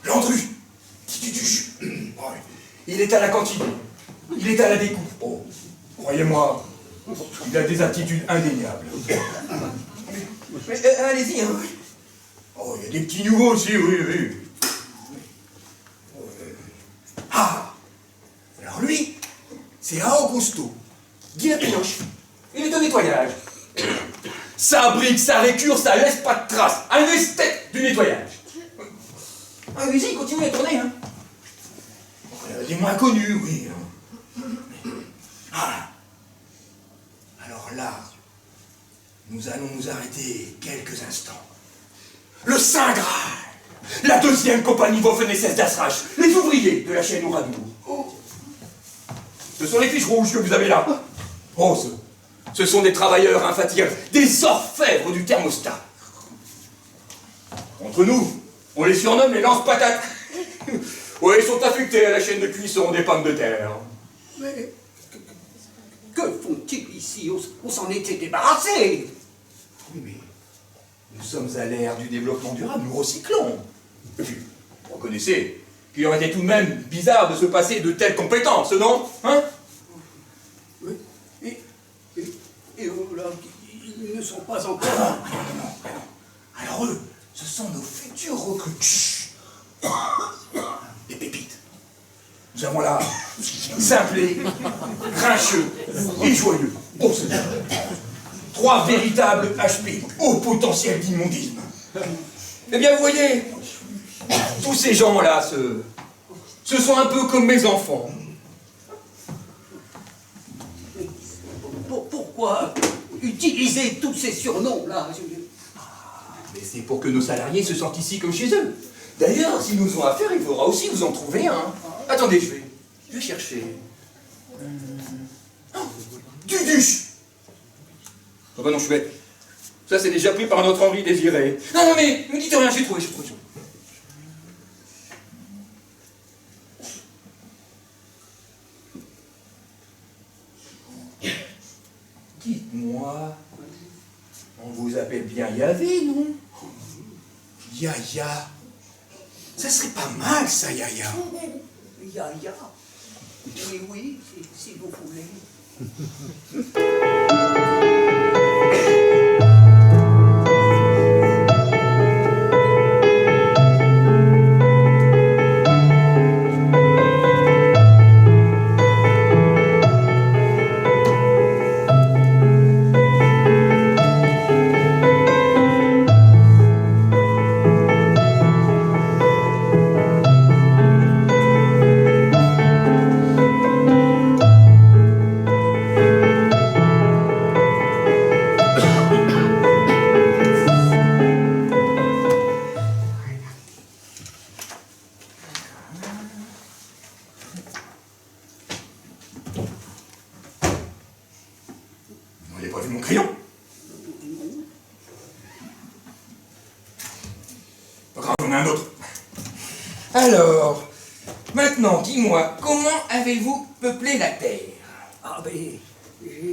Landru. Tituduche. Ouais. Il est à la cantine. Il est à la découpe. Oh, croyez-moi, il a des aptitudes indéniables. Mais, allez-y, hein. Oh, il y a des petits nouveaux aussi, oui, oui. Ah! Alors lui, c'est Augusto. Guy la Pinoche. Il est au nettoyage. Ça brique, ça récure, ça laisse pas de traces. Un esthète du nettoyage. Allez-y, continuez à tourner, hein. Des moins connus, oui. Ah. Alors là, nous allons nous arrêter quelques instants. Le Saint Graal, la deuxième compagnie Waffen-SS d'Asrach, les ouvriers de la chaîne Ouradour. Oh. Ce sont les fiches rouges que vous avez là. Oh, ce sont des travailleurs infatigables, des orfèvres du thermostat. Entre nous, on les surnomme les lance-patates. Oui, ils sont affectés à la chaîne de cuisson des pommes de terre. Mais que font-ils ici? On s'en était débarrassé. Oui, mais nous sommes à l'ère du développement durable, nous recyclons. Et puis, vous reconnaissez qu'il aurait été tout de même bizarre de se passer de telles compétences, non? Hein? Oui. Et eux, là, ils ne sont pas encore... Alors eux, ce sont nos futurs recrues. Chut. Des pépites. Nous avons là, simplé, grincheux et joyeux. Oh, c'est bien. 3 véritables HP, haut potentiel d'immondice. Eh bien, vous voyez, tous ces gens-là, ce sont un peu comme mes enfants. Pourquoi utiliser tous ces surnoms-là? Mais c'est pour que nos salariés se sentent ici comme chez eux. D'ailleurs, s'ils nous ont affaire, il faudra aussi vous en trouver un. Attendez, je vais chercher. Oh, Duduche. Oh bah non, je suis bête. Ça, c'est déjà pris par notre Henri Désiré. Non, non, mais ne dites rien, j'ai trouvé. Dites-moi, on vous appelle bien Yahvé, non? Yaya. Ça serait pas mal, ça, Yaya. Yaya. Oui, si vous voulez. Vous n'avez pas vu mon crayon? Pas grave, on a un autre. Alors, maintenant, maintenant, dis-moi, comment avez-vous peuplé la Terre? Ah ben,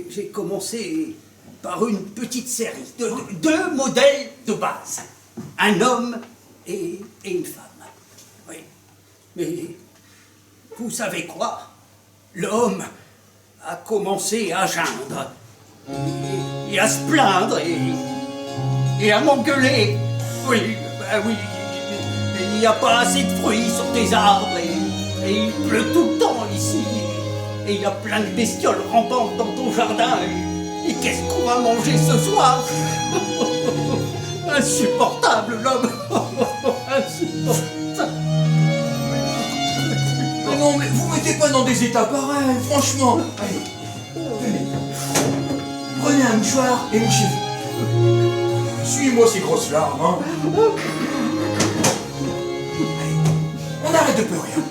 j'ai commencé par une petite série de deux modèles de base. Un homme et une femme. Oui. Mais vous savez quoi? L'homme a commencé à geindre et à se plaindre et à m'engueuler. Oui, ben oui. Il n'y a pas assez de fruits sur tes arbres et il pleut tout le temps ici. Et il y a plein de bestioles rampantes dans ton jardin. Et qu'est-ce qu'on va manger ce soir? Insupportable, l'homme. Insupportable. Mais non, mais vous mettez pas dans des états pareils, franchement. Allez, tenez. Prenez un mouchoir et mouchez-vous. Suis-moi ces grosses larmes, hein. On arrête de pleurer. Hein.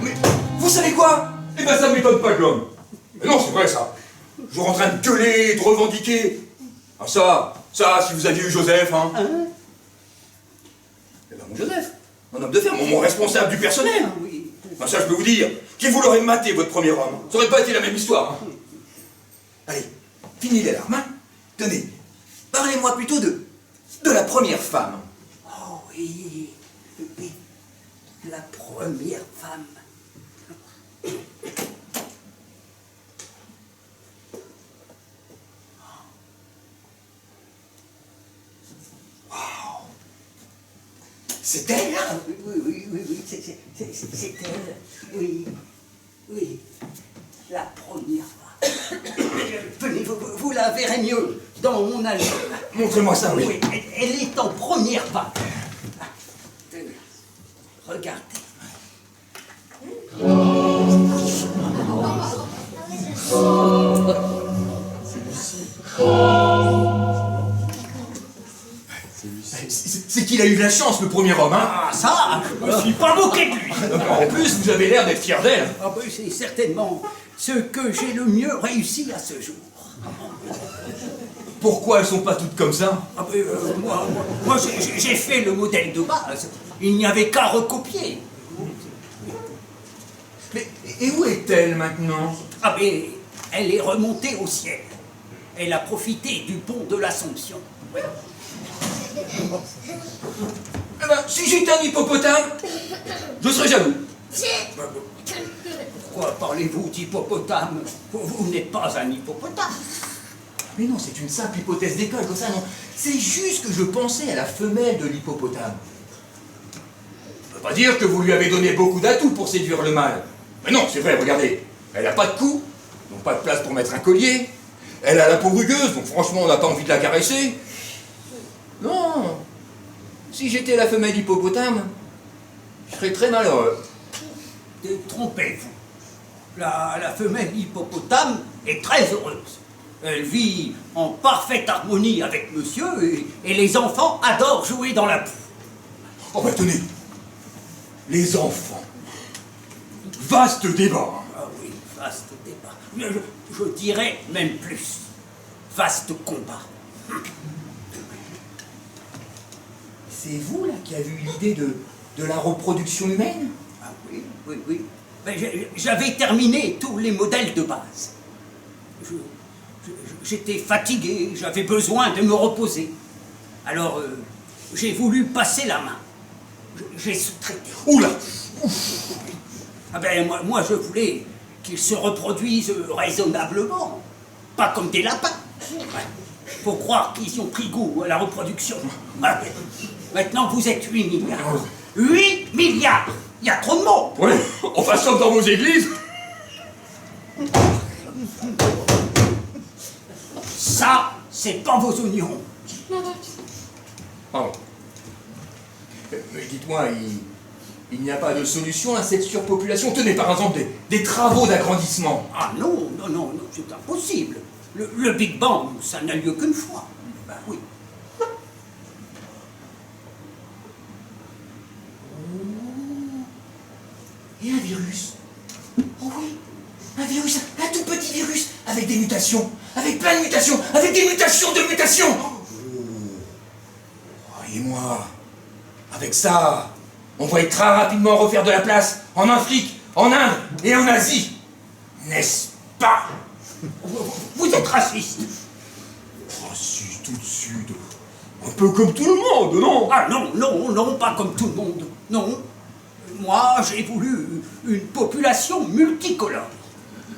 Mais vous savez quoi? Eh ben ça m'étonne pas de l'homme. Mais non, c'est vrai ça. Toujours en train de gueuler, de revendiquer. Ah ça, si vous aviez eu Joseph, hein. Eh ben mon Joseph, un homme de ferme, mon responsable du personnel. Oui. Ah ça je peux vous dire, qui vous l'aurait maté votre premier homme. Ça aurait pas été la même histoire. Hein. Allez, fini les larmes, hein. Tenez, parlez-moi plutôt de la première femme. Oh oui, oui. La première femme. C'est elle, hein. Oui, c'est elle. Oui, oui, la première femme. Venez, vous la verrez mieux dans mon album. Montrez-moi ça, oui. Oui, elle est en première page. Tenez, regardez. C'est qu'il a eu de la chance, le premier homme, hein. Ah ça, je me suis pas moqué de lui. En plus, vous avez l'air d'être fier d'elle. Ah ben, c'est certainement ce que j'ai le mieux réussi à ce jour. Pourquoi elles sont pas toutes comme ça? Ah ben, moi j'ai fait le modèle de base. Il n'y avait qu'à recopier. Mais et où est-elle maintenant? Ah ben, elle est remontée au ciel. Elle a profité du pont de l'Assomption. Oui. Eh ben, si j'étais un hippopotame, je serais jaloux. Pourquoi parlez-vous d'hippopotame? Vous n'êtes pas un hippopotame. Mais non, c'est une simple hypothèse d'école, comme ça, non. C'est juste que je pensais à la femelle de l'hippopotame. Ça veut pas dire que vous lui avez donné beaucoup d'atouts pour séduire le mâle. Mais non, c'est vrai, regardez. Elle a pas de cou, donc pas de place pour mettre un collier. Elle a la peau rugueuse, donc franchement, on n'a pas envie de la caresser. Non. Si j'étais la femelle hippopotame, je serais très malheureux. Trompez-vous. La femelle hippopotame est très heureuse. Elle vit en parfaite harmonie avec monsieur et les enfants adorent jouer dans la boue. Oh bah tenez, les enfants. Vaste débat. Hein. Ah oui, vaste débat. Je dirais même plus. Vaste combat. C'est vous, là, qui avez eu l'idée de la reproduction humaine? Ah oui. Ben, j'avais terminé tous les modèles de base. J'étais fatigué, j'avais besoin de me reposer. Alors, j'ai voulu passer la main. J'ai sous-traité. Oula. Ah ben, moi, je voulais qu'ils se reproduisent raisonnablement. Pas comme des lapins. Faut croire qu'ils ont pris goût à la reproduction. Ah, maintenant, vous êtes 8 milliards. 8 milliards! Il y a trop de monde! Oui, enfin sauf dans vos églises. Ça, c'est pas vos oignons. Pardon. Mais dites-moi, il n'y a pas de solution à cette surpopulation? Tenez, par exemple, des travaux d'agrandissement. Ah non, c'est impossible. Le Big Bang, ça n'a lieu qu'une fois. Ben oui. Et un virus? Oh oui, un virus, un tout petit virus, avec des mutations, avec plein de mutations, avec des mutations de mutations. Croyez-moi, avec ça, on va très rapidement refaire de la place en Afrique, en Inde et en Asie. N'est-ce pas? Vous êtes raciste. Ah si, tout de suite. Un peu comme tout le monde, non? Ah non, non, non, pas comme tout le monde. Non. Moi, j'ai voulu une population multicolore.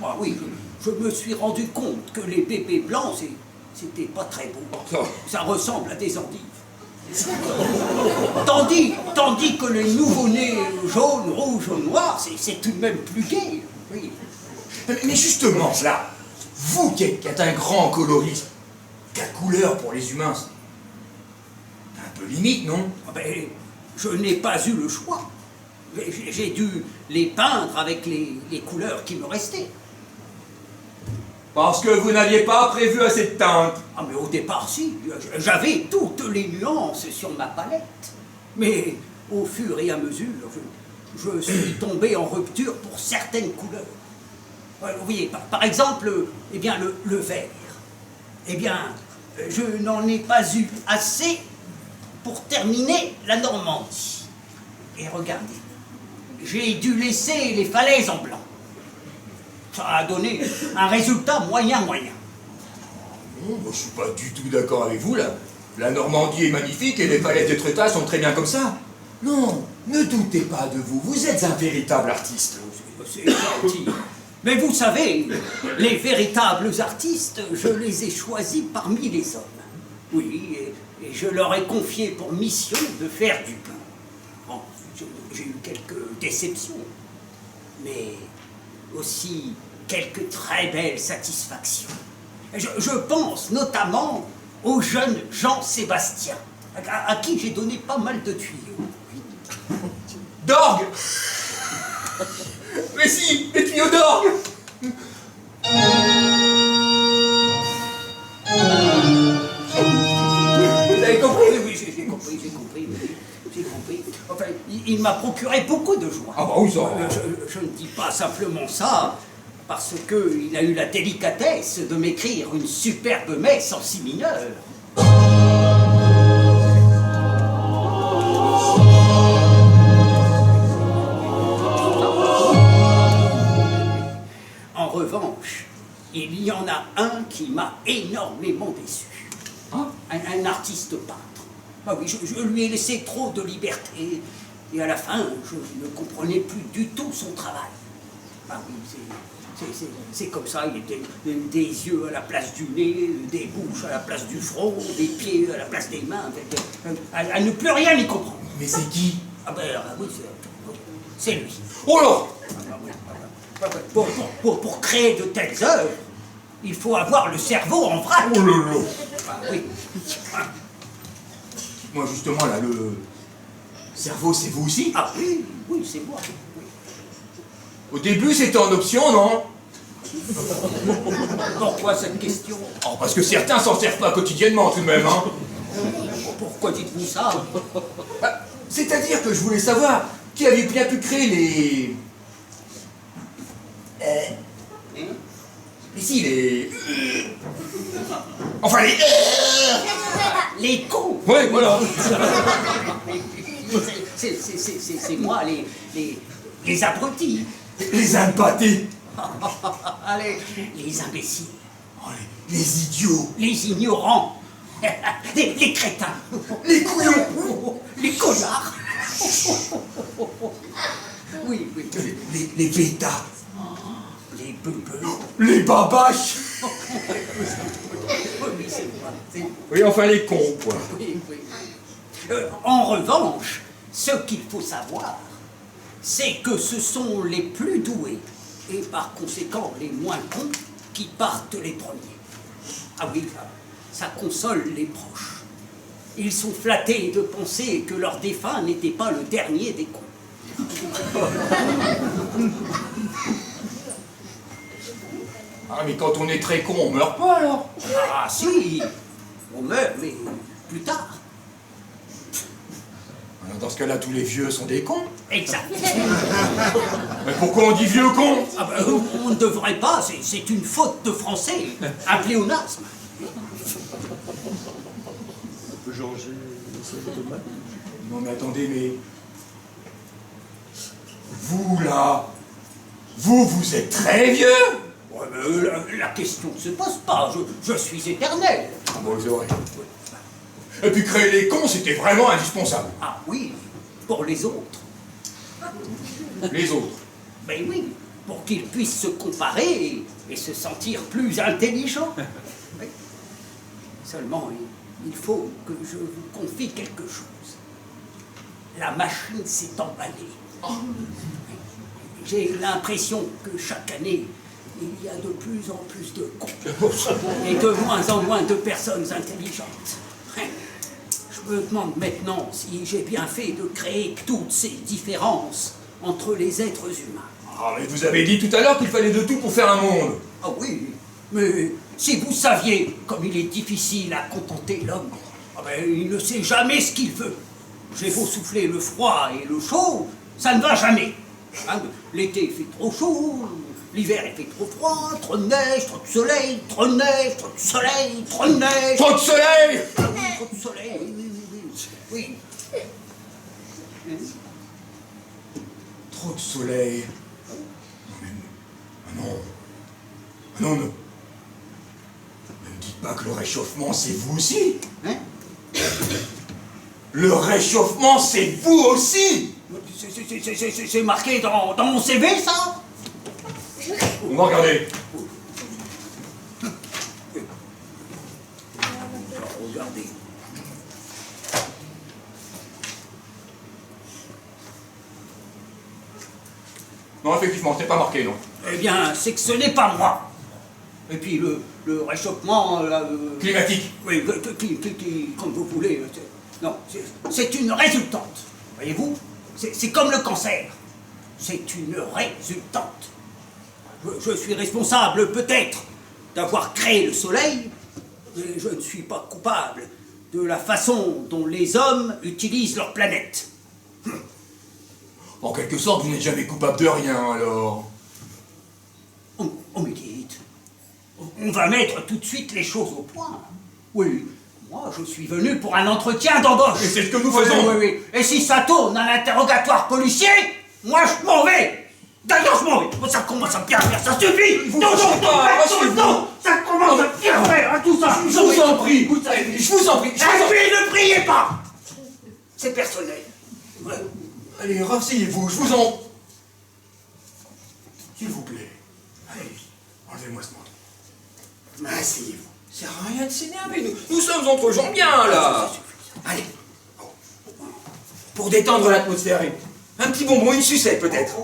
Ah oui, je me suis rendu compte que les bébés blancs, c'était pas très beau. Ça ressemble à des endives. Tandis que les nouveau-nés jaunes, rouges, noirs, c'est tout de même plus gai. Oui. Mais justement, là, vous qui êtes un grand coloriste, quelle couleur pour les humains? C'est un peu limite, non? Ah ben, je n'ai pas eu le choix. J'ai dû les peindre avec les couleurs qui me restaient. Parce que vous n'aviez pas prévu assez de teinte. Ah mais au départ, si. J'avais toutes les nuances sur ma palette. Mais au fur et à mesure, je suis tombé en rupture pour certaines couleurs. Vous voyez, par exemple, eh bien, le vert. Eh bien, je n'en ai pas eu assez pour terminer la Normandie. Et regardez, j'ai dû laisser les falaises en blanc. Ça a donné un résultat moyen. Non, moi, je suis pas du tout d'accord avec vous, là. La Normandie est magnifique et les falaises d'Étretat sont très bien comme ça. Non, ne doutez pas de vous, vous êtes un véritable artiste. C'est gentil. Mais vous savez, les véritables artistes, je les ai choisis parmi les hommes. Oui, et je leur ai confié pour mission de faire du blanc. Bon, j'ai eu quelques déceptions, mais aussi quelques très belles satisfactions. Je pense notamment au jeune Jean-Sébastien, à qui j'ai donné pas mal de tuyaux. D'orgue. Mais si, les tuyaux d'orgue. Vous avez compris? Oui, j'ai compris. Enfin, il m'a procuré beaucoup de joie. Ah bah oui, ça. Je ne dis pas simplement ça, parce qu'il a eu la délicatesse de m'écrire une superbe messe en si mineur. En revanche, il y en a un qui m'a énormément déçu. Un artiste peintre. Ah oui, je lui ai laissé trop de liberté, et à la fin, je ne comprenais plus du tout son travail. Ah oui, c'est comme ça, il y a des yeux à la place du nez, des bouches à la place du front, des pieds à la place des mains, à ne plus rien y comprendre. Mais c'est qui? Ah ben, oui, c'est lui. Oh là! Pour créer de telles œuvres, il faut avoir le cerveau en vrac. Oh là là! Ah, oui. Moi, justement, là, le cerveau, c'est vous aussi? Ah oui, oui, c'est moi. Oui. Au début, c'était en option, non? Pourquoi cette question? Oh, parce que certains s'en servent pas quotidiennement, tout de même, hein? Pourquoi dites-vous ça? C'est-à-dire que je voulais savoir qui avait bien pu créer les... Mais si, les... Enfin, les... Les cons! Ouais, voilà. C'est moi, les abrutis. Les impâtés. Allez, les imbéciles. Oh, les idiots. Les ignorants. Les crétins. Les couillons. Les connards. Oui. Les bêtas. Les beubeux. Les babaches. Oui, c'est moi. Oui, enfin, les cons, quoi. Oui. En revanche, ce qu'il faut savoir, c'est que ce sont les plus doués, et par conséquent les moins cons, qui partent les premiers. Ah oui, ça console les proches. Ils sont flattés de penser que leur défunt n'était pas le dernier des cons. Ah, mais quand on est très con, on meurt pas, alors? Ah si, on meurt, mais plus tard. Alors, dans ce cas-là, tous les vieux sont des cons. Exact. Mais pourquoi on dit vieux con? Ah ben, on ne devrait pas, c'est une faute de français, un pléonasme. Non, mais attendez, mais... Vous, là, Vous êtes très vieux. Ouais, mais la question ne se pose pas, je suis éternel. Ah bon, c'est vrai. Et puis créer les cons, c'était vraiment indispensable. Ah oui, pour les autres. Les autres. Ben oui, pour qu'ils puissent se comparer et se sentir plus intelligents. Oui. Seulement, il faut que je vous confie quelque chose. La machine s'est emballée. J'ai l'impression que chaque année, il y a de plus en plus de cons. Et de moins en moins de personnes intelligentes. Je me demande maintenant si j'ai bien fait de créer toutes ces différences entre les êtres humains. Ah, mais vous avez dit tout à l'heure qu'il fallait de tout pour faire un monde. Ah oui, mais si vous saviez comme il est difficile à contenter l'homme, ah ben, il ne sait jamais ce qu'il veut. J'ai beau souffler le froid et le chaud, ça ne va jamais. Hein, l'été il fait trop chaud, l'hiver il fait trop froid, trop de neige, trop de soleil, trop de neige, trop de soleil, trop de neige. Trop de soleil. Ah oui, trop de soleil, oui. Trop de soleil. Non, mais... Ah non, non. Ne me dites pas que le réchauffement, c'est vous aussi. Hein? Le réchauffement, c'est vous aussi. C'est marqué dans mon CV, ça? On va regarder. Regardez. Non, effectivement, c'est pas marqué, non. Eh bien, c'est que ce n'est pas moi. Et puis le réchauffement... Climatique. oui, comme vous voulez. Non, c'est une résultante. Voyez-vous? C'est comme le cancer. C'est une résultante. Je suis responsable, peut-être, d'avoir créé le soleil, mais je ne suis pas coupable de la façon dont les hommes utilisent leur planète. En quelque sorte, vous n'êtes jamais coupable de rien, alors. On me dit, on va mettre tout de suite les choses au point. Oui, moi je suis venu pour un entretien d'embauche. Et c'est ce que nous faisons. Oui. Et si ça tourne un interrogatoire policier, moi je m'en vais. D'ailleurs je m'en vais. Ça commence à bien faire, ça suffit. Non, ça commence à bien faire, hein, tout ça. Je vous en prie. Je vous en prie. Et puis ne priez pas. C'est personnel. Ouais. Allez, rasseyez-vous, je vous en... S'il vous plaît. Allez, enlevez-moi ce manteau. Asseyez-vous. Ça sert à rien de s'énerver, nous sommes entre gens bien, là. Allez. Pour détendre l'atmosphère, un petit bonbon, une sucette, peut-être.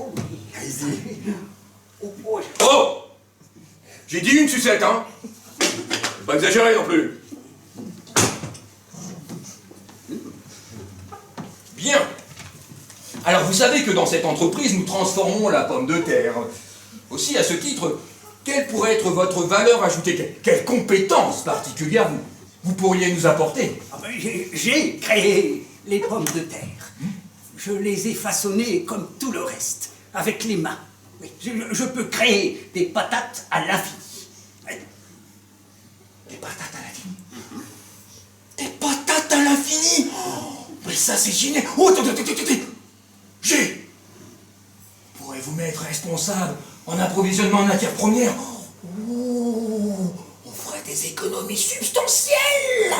Allez-y. Oh! J'ai dit une sucette, hein. Faut pas exagérer non plus. Bien. Alors vous savez que dans cette entreprise, nous transformons la pomme de terre. Aussi, à ce titre, quelle pourrait être votre valeur ajoutée? Quelle compétence particulière vous pourriez nous apporter? Ah ben, j'ai créé les pommes de terre. Je les ai façonnées comme tout le reste, avec les mains. Oui, je peux créer des patates à l'infini. Des patates à l'infini? Des patates à l'infini? Oh, mais ça c'est génial! Oh, attendez! J'ai! Pourrais vous mettre responsable en approvisionnement en matières premières? Oh, on ferait des économies substantielles!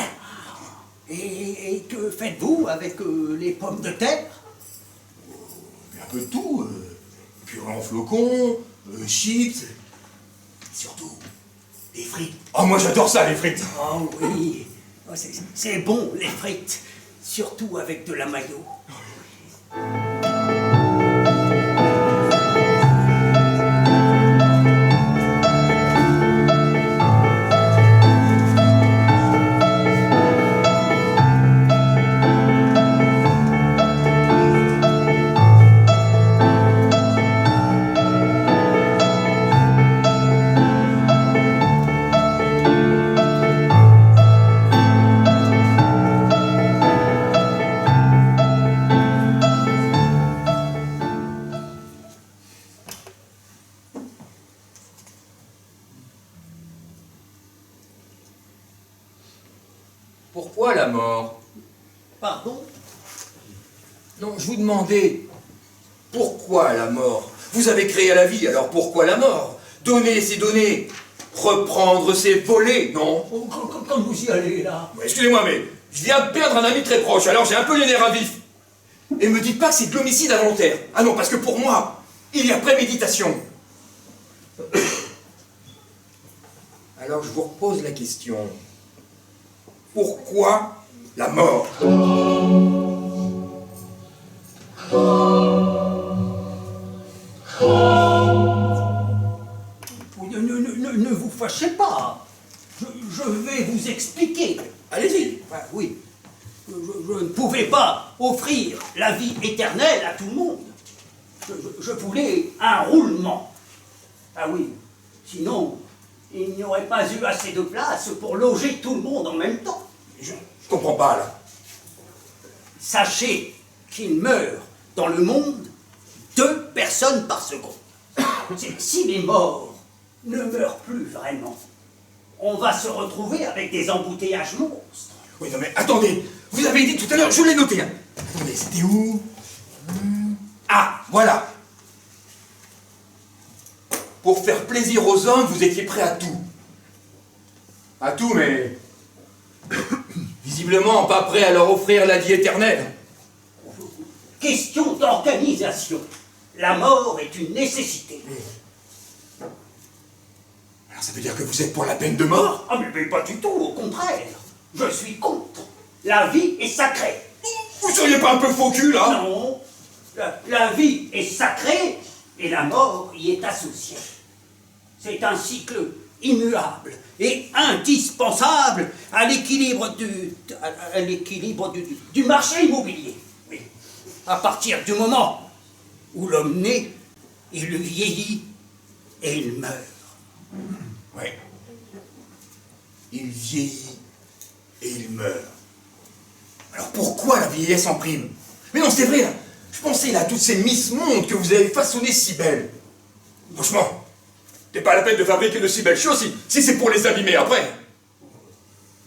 Et que faites-vous avec les pommes de terre? Un peu de tout. Purée en flocons, chips, surtout des frites. Oh, moi j'adore ça, les frites! Oh oui, oh, c'est bon les frites, surtout avec de la mayo. Pourquoi la mort? Pardon? Non, je vous demandais, pourquoi la mort? Vous avez créé la vie, alors pourquoi la mort? Donner, c'est donner. Reprendre, c'est voler, non? Quand vous y allez, là. Excusez-moi, mais je viens de perdre un ami très proche, alors j'ai un peu les nerfs à vif. Et me dites pas que c'est de l'homicide involontaire. Ah non, parce que pour moi, il y a préméditation. Alors je vous repose la question. Pourquoi la mort? Ne vous fâchez pas. Je vais vous expliquer. Allez-y. Enfin, oui. Je ne pouvais pas offrir la vie éternelle à tout le monde. Je voulais un roulement. Ah oui. Sinon, il n'y aurait pas eu assez de place pour loger tout le monde en même temps. Je comprends pas, là. Sachez qu'il meurt dans le monde 2 personnes par seconde. Si les morts ne meurent plus vraiment, on va se retrouver avec des embouteillages monstres. Oui, non mais attendez. Vous avez dit tout à l'heure, je l'ai noté. Hein. Attendez, c'était où? Ah, voilà. Pour faire plaisir aux hommes, vous étiez prêt à tout. À tout, mais... visiblement pas prêt à leur offrir la vie éternelle. Question d'organisation. La mort est une nécessité. Alors ça veut dire que vous êtes pour la peine de mort? Ah mais pas du tout, au contraire. Je suis contre. La vie est sacrée. Vous seriez pas un peu faux cul, là? Non. La vie est sacrée et la mort y est associée. C'est un cycle immuable et indispensable à l'équilibre du marché immobilier. Oui. À partir du moment où l'homme naît, il vieillit et il meurt. Oui. Il vieillit et il meurt. Alors pourquoi la vieillesse en prime? Mais non, c'est vrai, là. Je pensais là à toutes ces Miss Monde que vous avez façonnées si belles. Franchement, c'est pas la peine de fabriquer de si belles choses si c'est pour les abîmer après.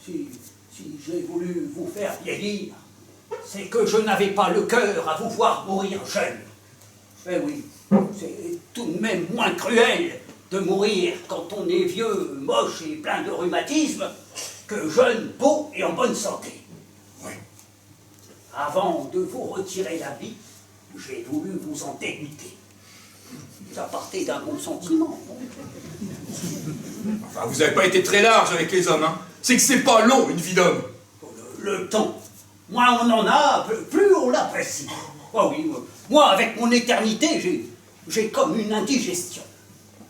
Si j'ai voulu vous faire vieillir, c'est que je n'avais pas le cœur à vous voir mourir jeune. Eh oui, c'est tout de même moins cruel de mourir quand on est vieux, moche et plein de rhumatisme que jeune, beau et en bonne santé. Oui. Avant de vous retirer la vie, j'ai voulu vous en dégoûter. Ça partait d'un bon sentiment. Enfin, vous avez pas été très large avec les hommes, hein. C'est que c'est pas long, une vie d'homme. Le temps, moins on en a, plus on l'apprécie. Oh oui, moi, avec mon éternité, j'ai comme une indigestion.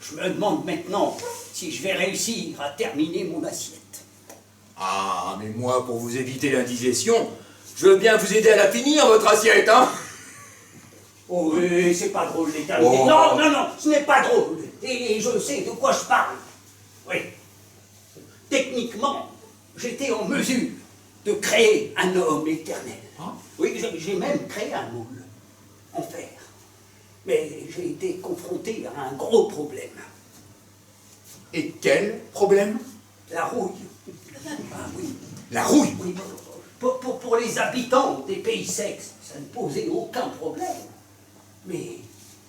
Je me demande maintenant si je vais réussir à terminer mon assiette. Ah, mais moi, pour vous éviter l'indigestion, je veux bien vous aider à la finir, votre assiette, hein. Oh oui, c'est pas drôle l'éternité. Oh. Non, ce n'est pas drôle. Et je sais de quoi je parle. Oui. Techniquement, j'étais en mesure de créer un homme éternel. Hein? Oui, j'ai même créé un moule en fer. Mais j'ai été confronté à un gros problème. Et quel problème? La rouille. Ah oui. La rouille? Oui, pour les habitants des pays secs, ça ne posait aucun problème. Mais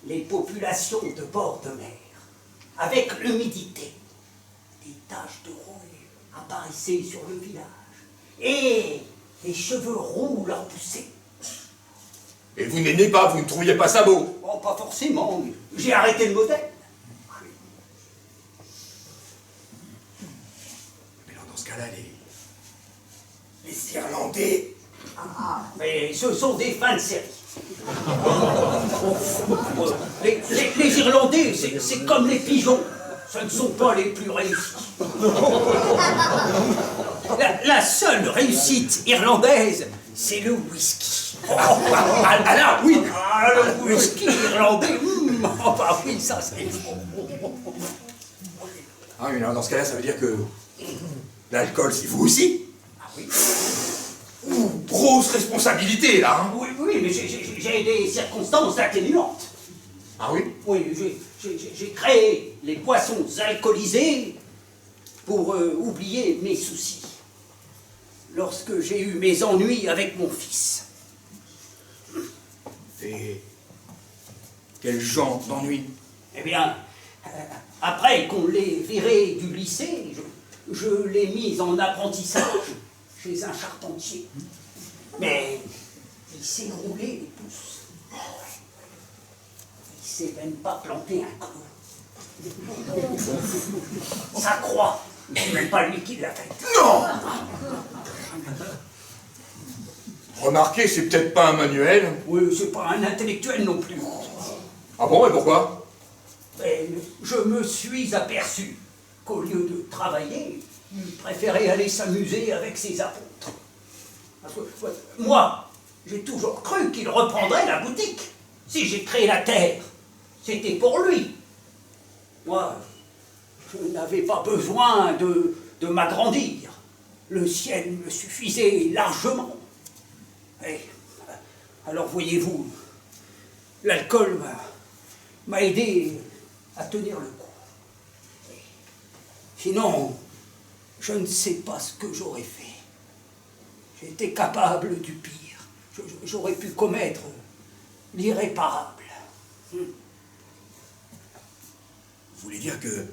les populations de bord de mer, avec l'humidité, des taches de rouille apparaissaient sur le village. Et les cheveux roux leur poussaient. Et vous n'aimez pas, vous ne trouviez pas ça beau? Oh, pas forcément, j'ai arrêté le modèle. Mais alors, dans ce cas-là, les Irlandais... Ah, mais ce sont des fins de série. Les Irlandais, c'est comme les pigeons. Ce ne sont pas les plus réussis. La seule réussite irlandaise, c'est le whisky. Ah là, oui. Ah, le whisky irlandais, oh bah oui, ça c'est... Ah oui, alors dans ce cas-là, ça veut dire que... l'alcool, c'est vous aussi? Ah oui. Ouh, grosse responsabilité, là, hein. Oui, mais j'ai des circonstances atténuantes. Ah oui? Oui, j'ai créé les boissons alcoolisées pour oublier mes soucis. Lorsque j'ai eu mes ennuis avec mon fils. Et Quel genre d'ennui? Eh bien, après qu'on l'ait viré du lycée, je l'ai mis en apprentissage chez un charpentier. Mais il s'est roulé les pouces. Il sait même pas planter un clou. Sa croix, c'est même pas lui qui l'a faite. Non! Remarquez, c'est peut-être pas un manuel. Oui, c'est pas un intellectuel non plus. Ah bon, et pourquoi? Mais je me suis aperçu qu'au lieu de travailler, il préférait aller s'amuser avec ses apôtres. Parce que moi, j'ai toujours cru qu'il reprendrait la boutique. Si j'ai créé la terre, c'était pour lui. Moi, je n'avais pas besoin de m'agrandir. Le ciel me suffisait largement. Et, alors voyez-vous, l'alcool m'a aidé à tenir le coup. Sinon, je ne sais pas ce que j'aurais fait. J'étais capable du pire. J'aurais pu commettre l'irréparable. Vous voulez dire que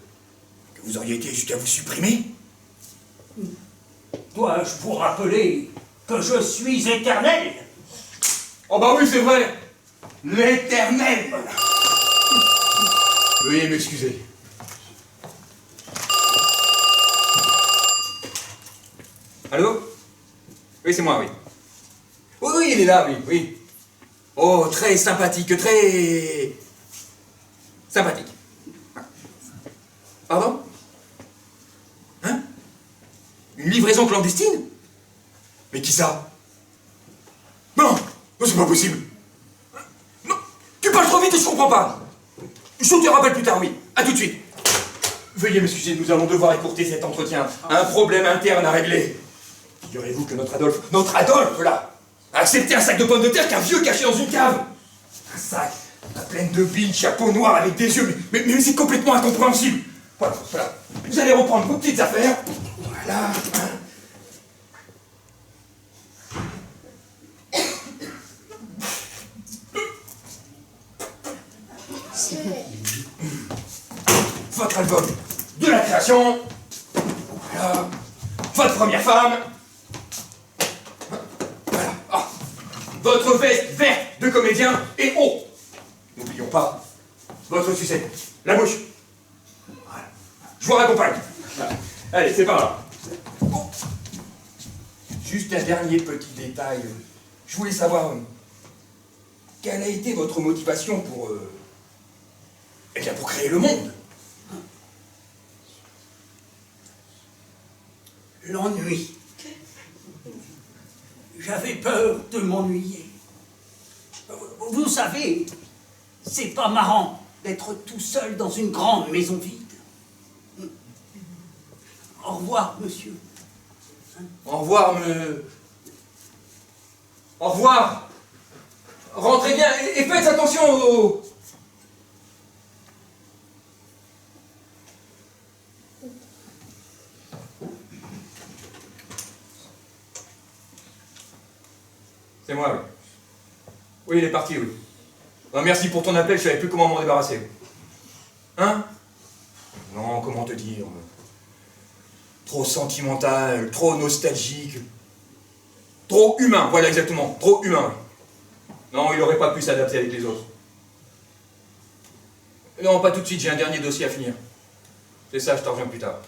vous auriez été jusqu'à vous supprimer? Dois-je vous rappeler que je suis éternel? Oh bah oui, c'est vrai! L'éternel! Veuillez m'excuser. Allô? Oui, c'est moi, oui. Oui, oui, il est là, oui, oui. Oh, très sympathique, très... sympathique. Pardon? Hein? Une livraison clandestine? Mais qui ça? Non! Non, c'est pas possible! Non! Tu parles trop vite et je comprends pas! Je te rappelle plus tard, oui. À tout de suite. Veuillez m'excuser, nous allons devoir écourter cet entretien. Un problème interne à régler. Figurez-vous que notre Adolphe, là, a accepté un sac de pommes de terre qu'un vieux cachait dans une cave. Un sac plein de billes, chapeau noir avec des yeux, mais c'est complètement incompréhensible. Voilà, voilà. Vous allez reprendre vos petites affaires. Voilà. Votre album de la création. Voilà. Votre première femme. Voilà. Ah. Votre veste verte de comédien. Et oh, n'oublions pas votre sucette. La bouche. Voilà. Je vous raccompagne. Voilà. Allez, c'est par là. Oh. Juste un dernier petit détail. Je voulais savoir quelle a été votre motivation pour... eh bien, pour créer le monde. L'ennui. J'avais peur de m'ennuyer. Vous savez, c'est pas marrant d'être tout seul dans une grande maison vide. Au revoir, monsieur. Au revoir, Au revoir. Rentrez bien et faites attention aux... C'est moi, oui. Oui, il est parti, oui. Ben, merci pour ton appel, je savais plus comment m'en débarrasser. Hein? Non, comment te dire? Trop sentimental, trop nostalgique. Trop humain, voilà exactement. Trop humain. Non, il n'aurait pas pu s'adapter avec les autres. Non, pas tout de suite, j'ai un dernier dossier à finir. C'est ça, je t'en reviens plus tard.